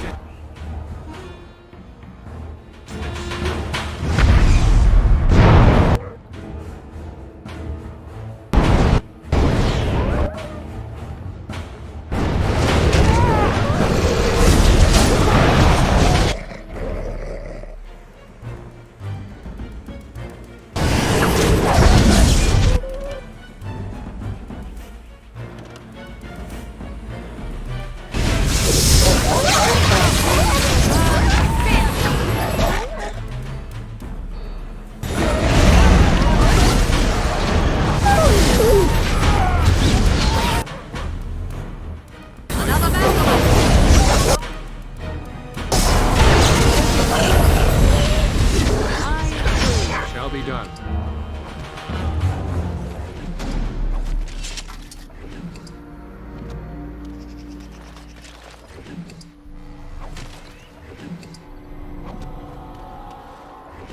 [SPEAKER 1] done.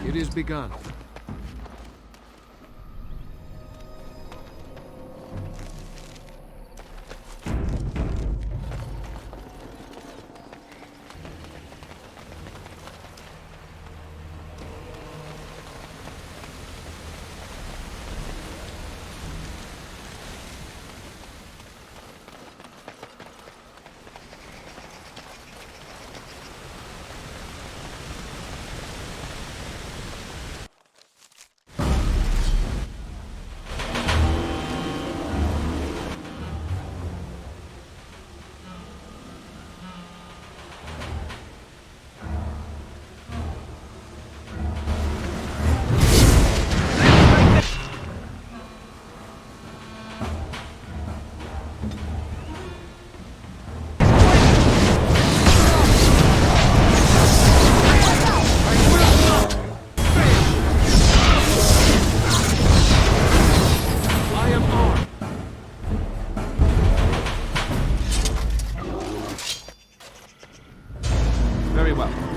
[SPEAKER 1] It is begun.
[SPEAKER 2] Very well.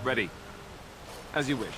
[SPEAKER 2] Ready. As you wish.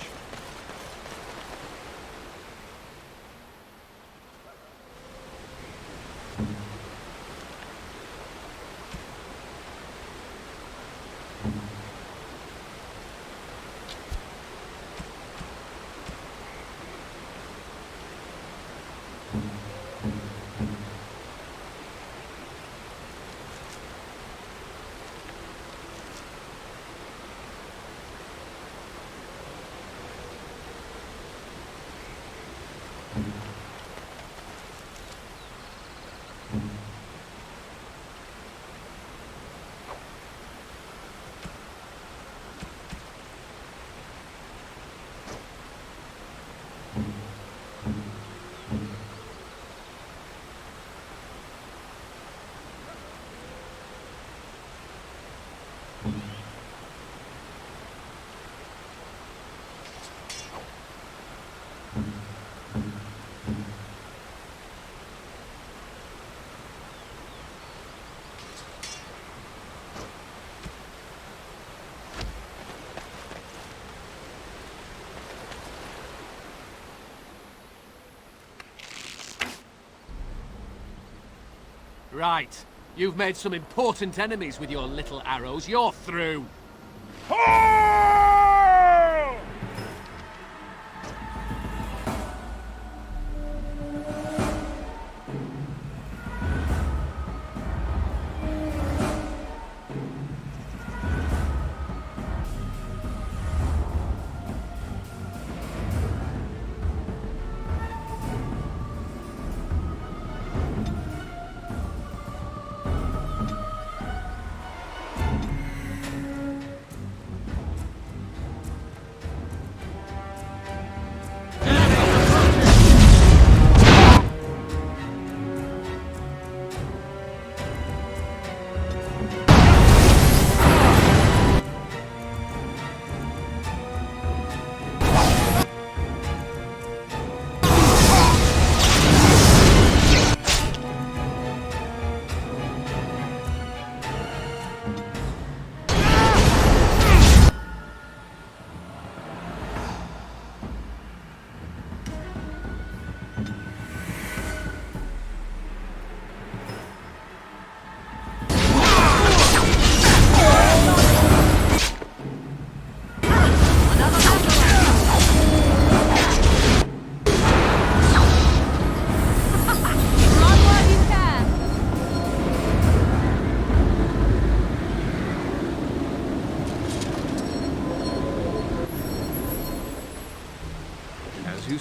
[SPEAKER 18] Right. You've made some important enemies with your little arrows. You're through.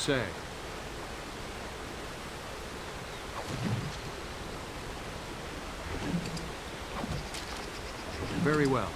[SPEAKER 18] say? Very well.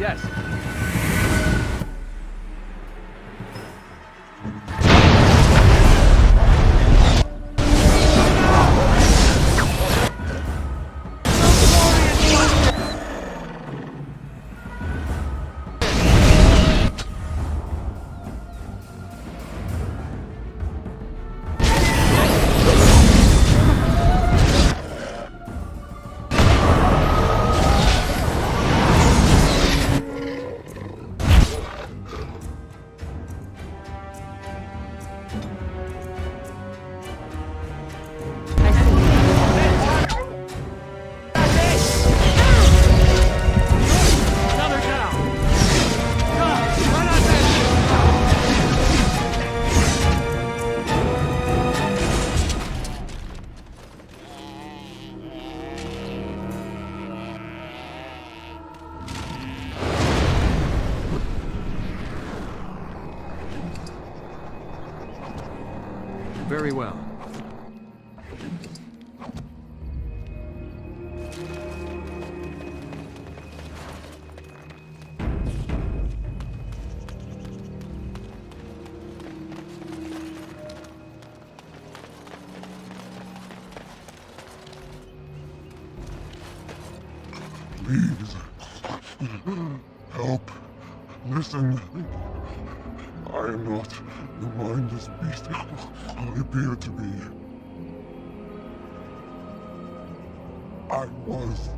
[SPEAKER 18] Yes. Very well.
[SPEAKER 17] Please. Help. Listen. I am not the mindless beast I appear to be. I was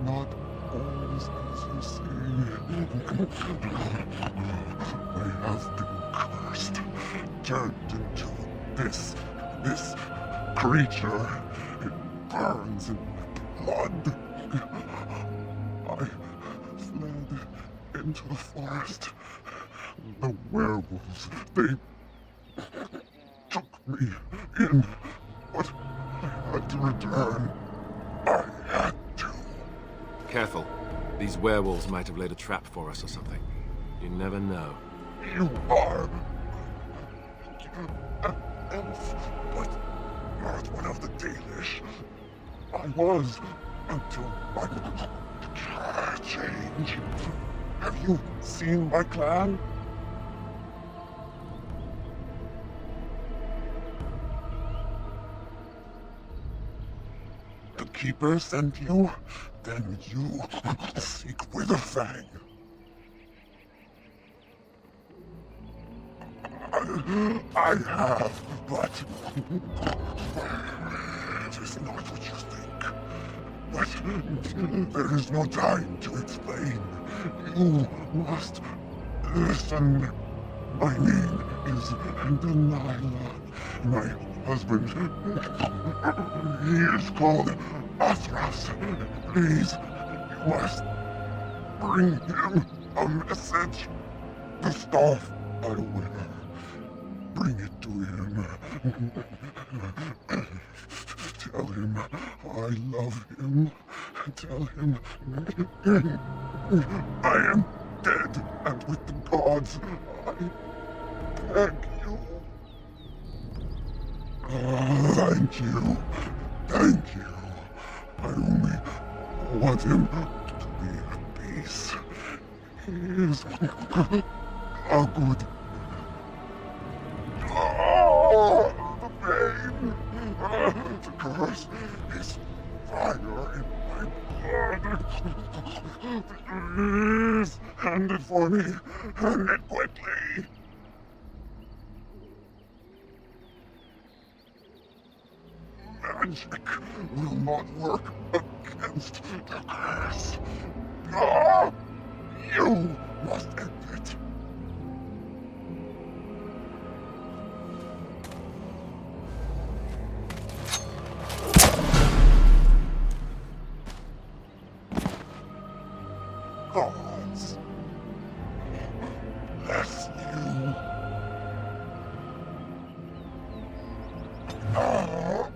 [SPEAKER 17] not always as you see. I have been cursed, turned into this creature. It burns in my blood. I fled into the forest. The werewolves, they took me in, but I had to return. I had to.
[SPEAKER 2] Careful. These werewolves might have laid a trap for us or something. You never know.
[SPEAKER 17] You are an elf, but not one of the Dalish. I was until my change. Have you seen my clan? The Keeper sent you? Then you seek Witherfang. I have, but it is not what you think. But there is no time to explain. You must listen. My name is Delilah. My husband, he is called Athras. Please, you must bring him a message. The staff I wear. Bring it to him. Tell him I love him. Tell him I am dead and with the gods. I beg you. Thank you. Thank you. I only want him to be at peace. Please. Oh, good. Oh, the pain. The curse is fire in my blood. Please, hand it for me. Hand it quickly. Magic will not work against the curse. Ah, you must end it. Gods, bless you. Ah.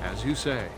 [SPEAKER 1] As you say.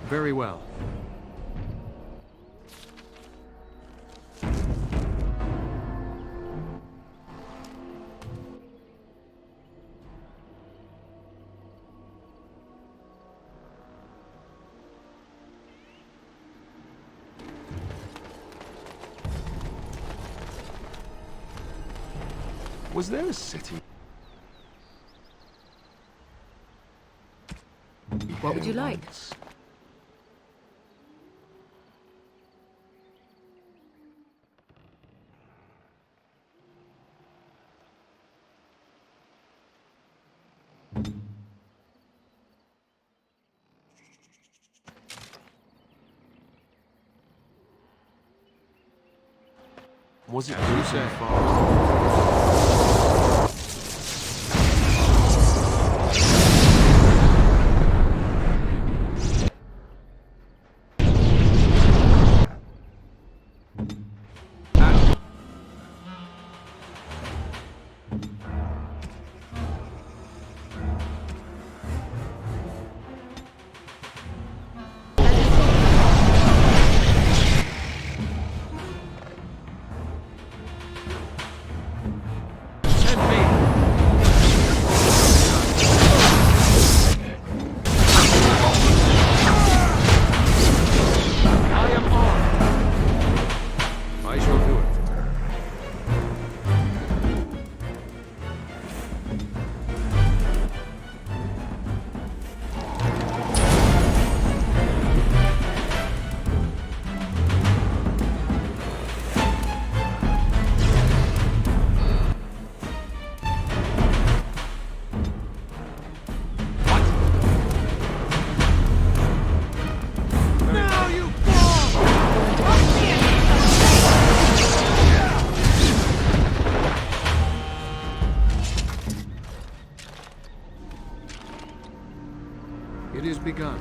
[SPEAKER 18] Very well.
[SPEAKER 2] Was there a city?
[SPEAKER 7] What would you like?
[SPEAKER 2] Was it
[SPEAKER 1] As you say.
[SPEAKER 2] far?
[SPEAKER 1] It is begun.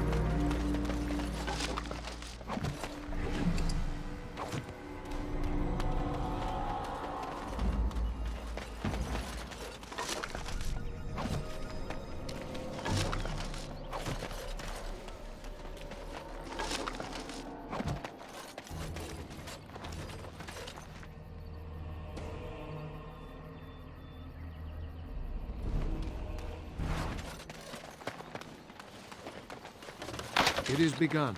[SPEAKER 1] It is begun.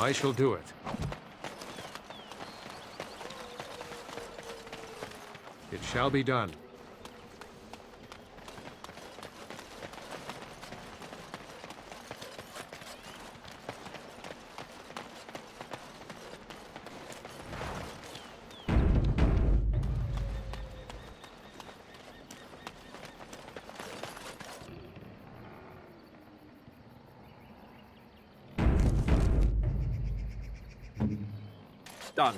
[SPEAKER 1] I shall do it. It shall be done.
[SPEAKER 2] Done.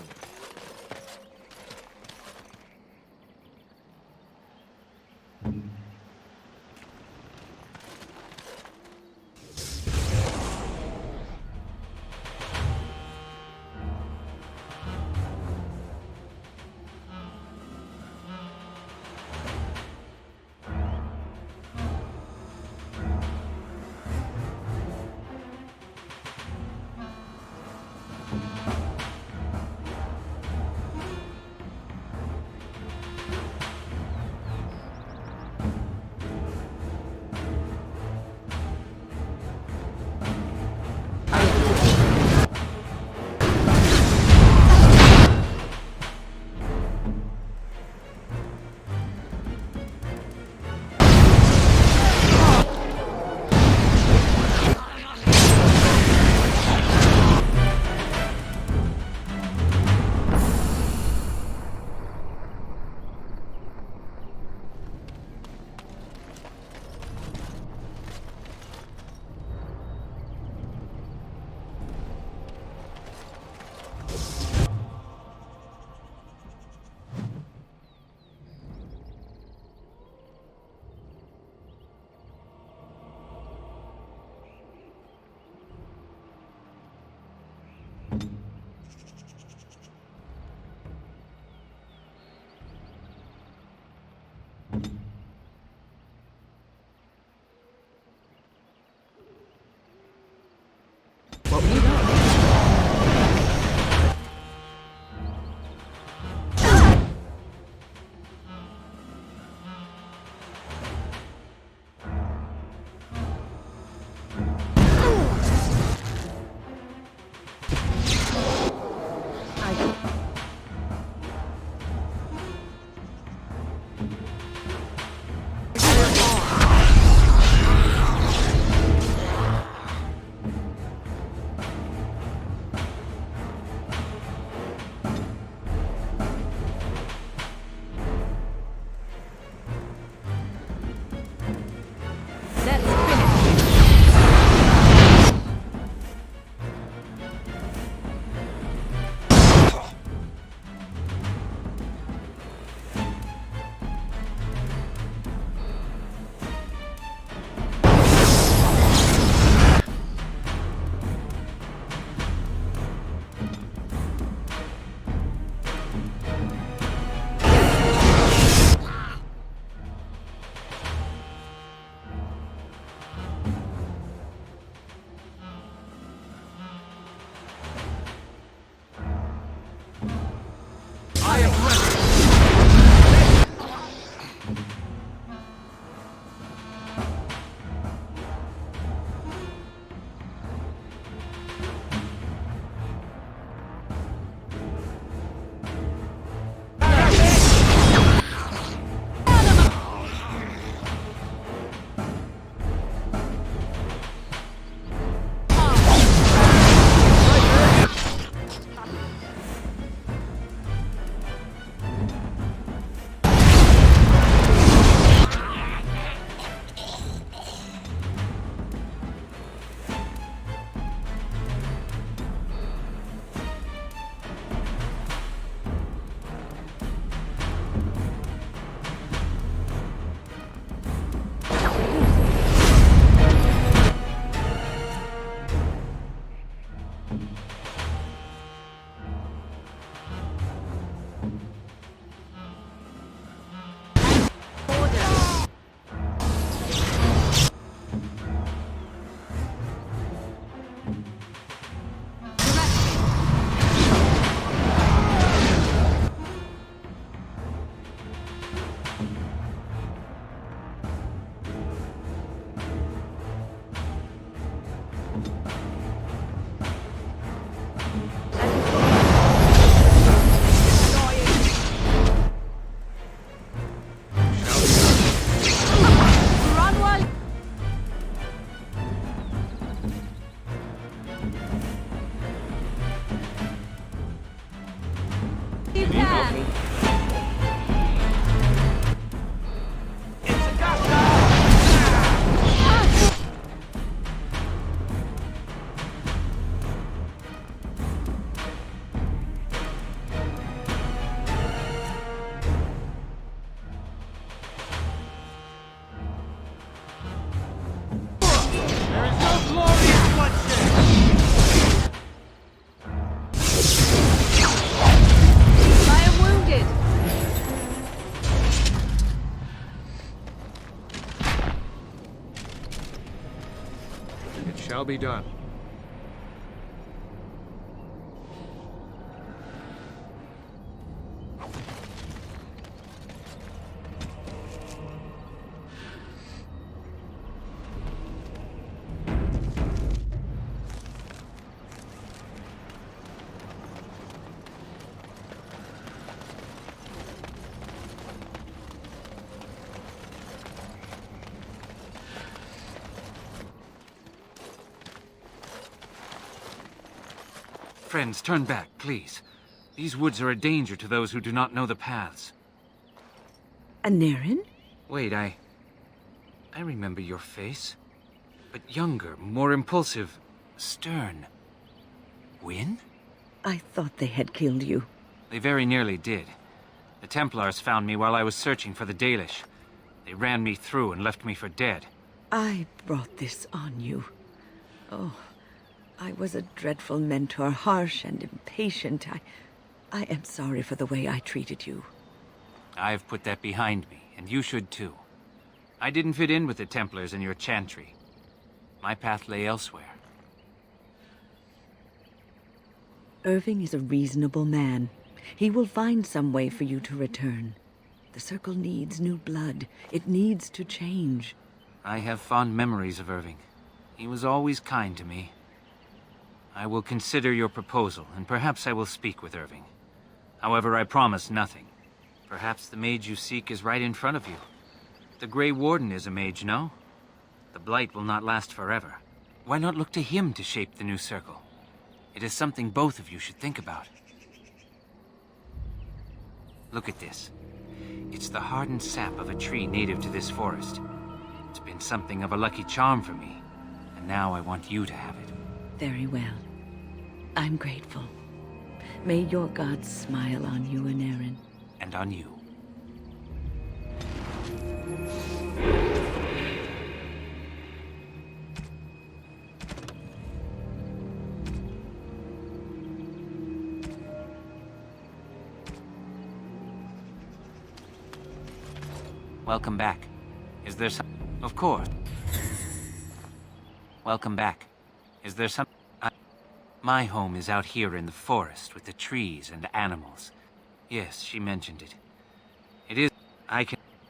[SPEAKER 2] Shall be done.
[SPEAKER 19] Friends, turn back, please. These woods are a danger to those who do not know the paths.
[SPEAKER 3] Anarin?
[SPEAKER 19] Wait, I remember your face. But younger, more impulsive, stern. Wynn?
[SPEAKER 3] I thought they had killed you.
[SPEAKER 19] They very nearly did. The Templars found me while I was searching for the Dalish. They ran me through and left me for dead.
[SPEAKER 3] I brought this on you. Oh, I was a dreadful mentor, harsh and impatient. I am sorry for the way I treated you.
[SPEAKER 19] I've put that behind me, and you should too. I didn't fit in with the Templars in your chantry. My path lay elsewhere.
[SPEAKER 3] Irving is a reasonable man. He will find some way for you to return. The Circle needs new blood. It needs to change.
[SPEAKER 19] I have fond memories of Irving. He was always kind to me. I will consider your proposal, and perhaps I will speak with Irving. However, I promise nothing. Perhaps the mage you seek is right in front of you. The Grey Warden is a mage, no? The Blight will not last forever. Why not look to him to shape the new Circle? It is something both of you should think about. Look at this. It's the hardened sap of a tree native to this forest. It's been something of a lucky charm for me, and now I want you to have it.
[SPEAKER 3] Very well. I'm grateful. May your gods smile on you, Anarin.
[SPEAKER 19] And on you. Welcome back. Is there some... Of course. Welcome back. Is there some... My home is out here in the forest with the trees and animals. Yes, she mentioned it. It is...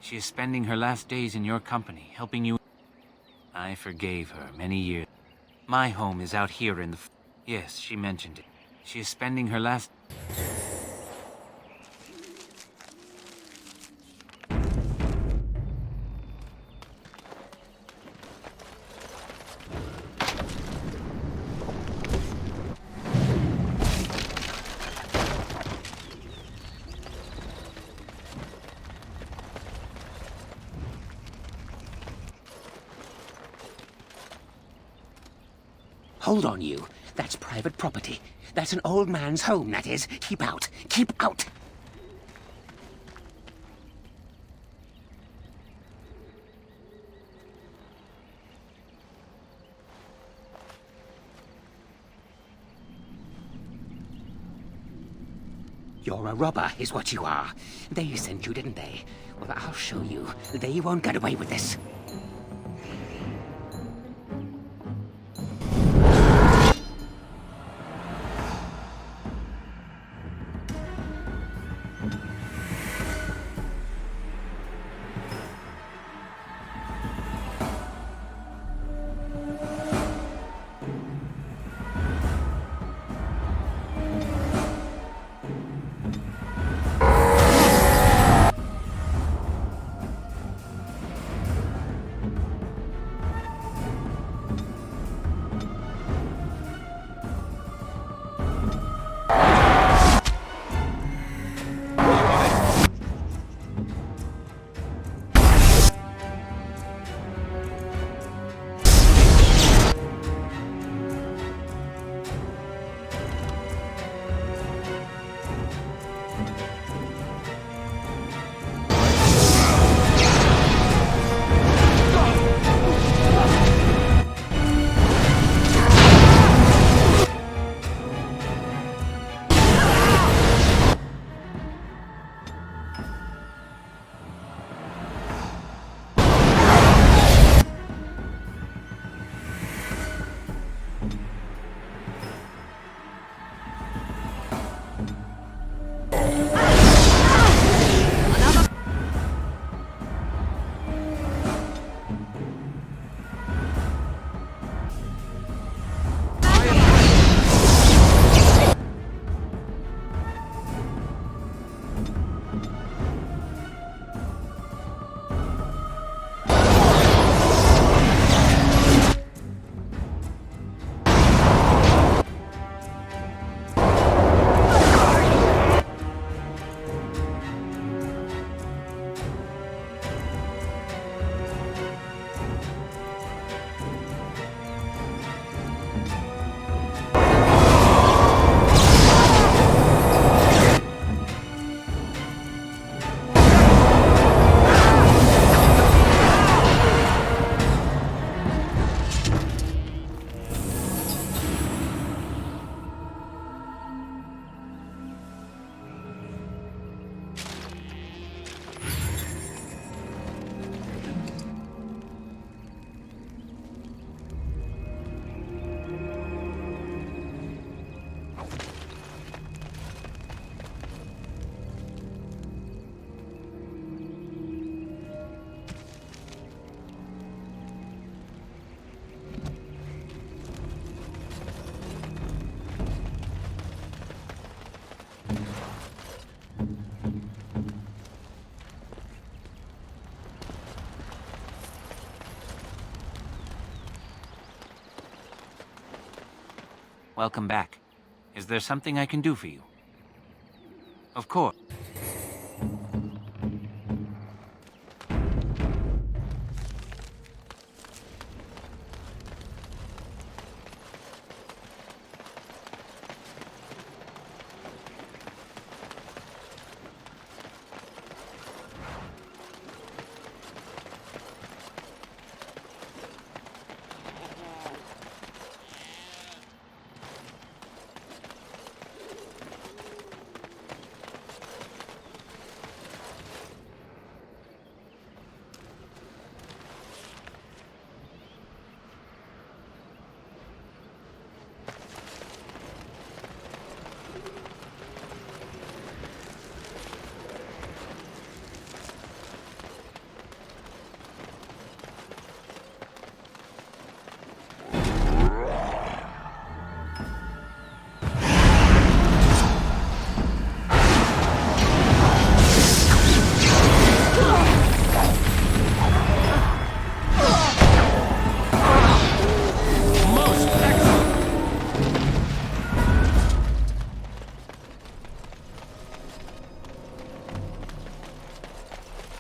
[SPEAKER 19] She is spending her last days in your company, helping you... I forgave her many years. My home is out here in the... Yes, she mentioned it. She is spending her last...
[SPEAKER 20] Hold on, you. That's private property. That's an old man's home, that is. Keep out. Keep out! You're a robber, is what you are. They sent you, didn't they? Well, I'll show you. They won't get away with this.
[SPEAKER 19] Welcome back. Is there something I can do for you? Of course.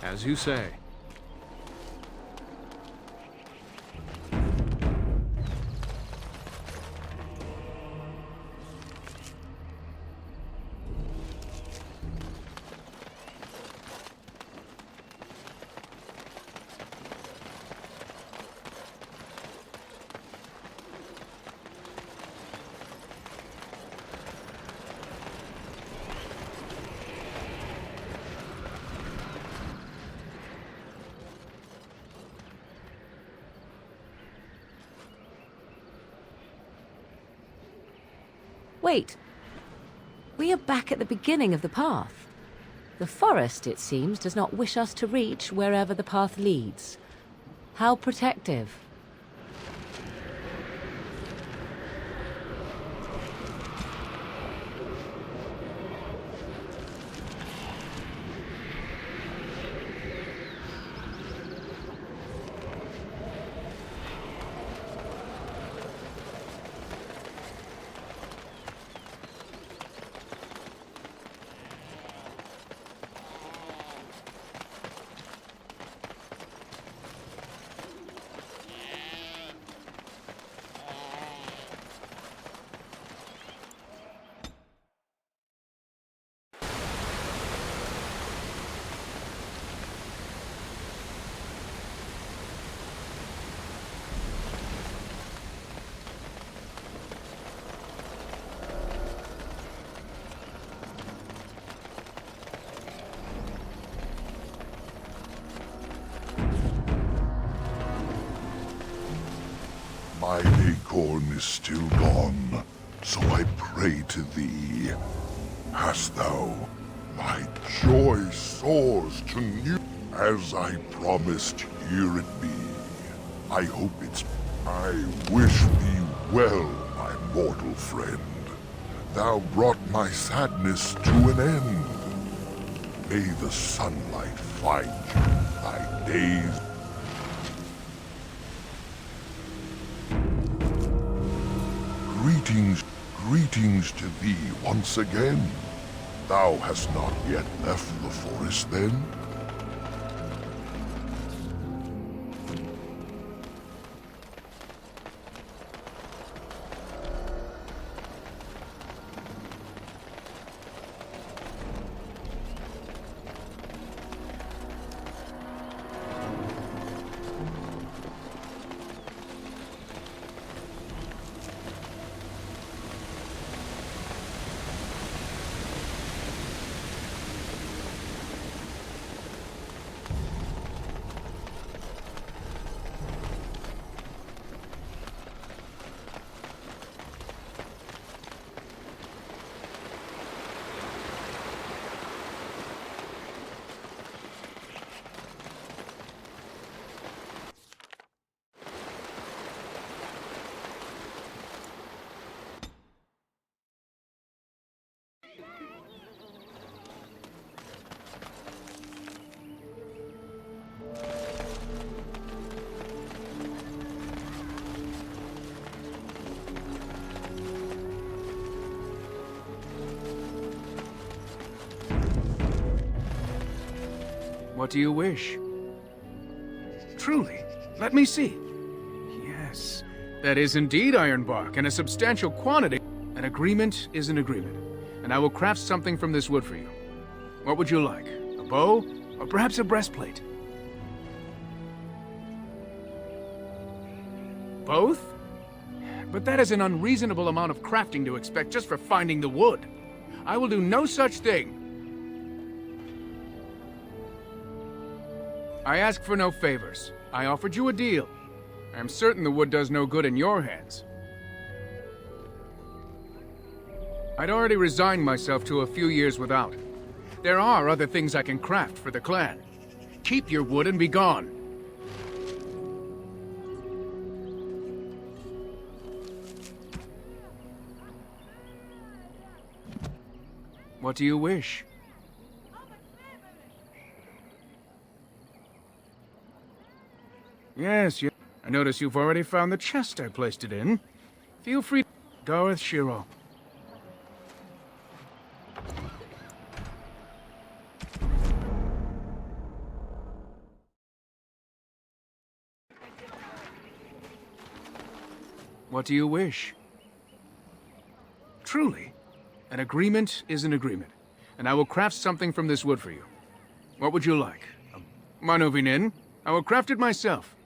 [SPEAKER 1] As you say.
[SPEAKER 7] Wait. We are back at the beginning of the path. The forest, it seems, does not wish us to reach wherever the path leads. How protective.
[SPEAKER 17] My acorn is still gone, so I pray to thee. Hast thou? My joy soars to new. As I promised, here it be. I hope it's... I wish thee well, my mortal friend. Thou brought my sadness to an end. May the sunlight find you, thy days... Greetings to thee once again. Thou hast not yet left the forest, then?
[SPEAKER 1] What do you wish? Truly? Let me see. Yes, that is indeed ironbark, and a substantial quantity. An agreement is an agreement, and I will craft something from this wood for you. What would you like? A bow, or perhaps a breastplate? Both? But that is an unreasonable amount of crafting to expect just for finding the wood. I will do no such thing. I ask for no favors. I offered you a deal. I am certain the wood does no good in your hands. I'd already resigned myself to a few years without. There are other things I can craft for the clan. Keep your wood and be gone. What do you wish? Yes, I notice you've already found the chest I placed it in. Feel free to go with Shiro. What do you wish? Truly, an agreement is an agreement, and I will craft something from this wood for you. What would you like? A manuvinin? I will craft it myself.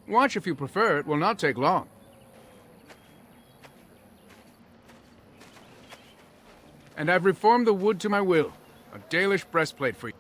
[SPEAKER 1] Watch if you prefer, it will not take long. And I've reformed the wood to my will. A Dalish breastplate for you.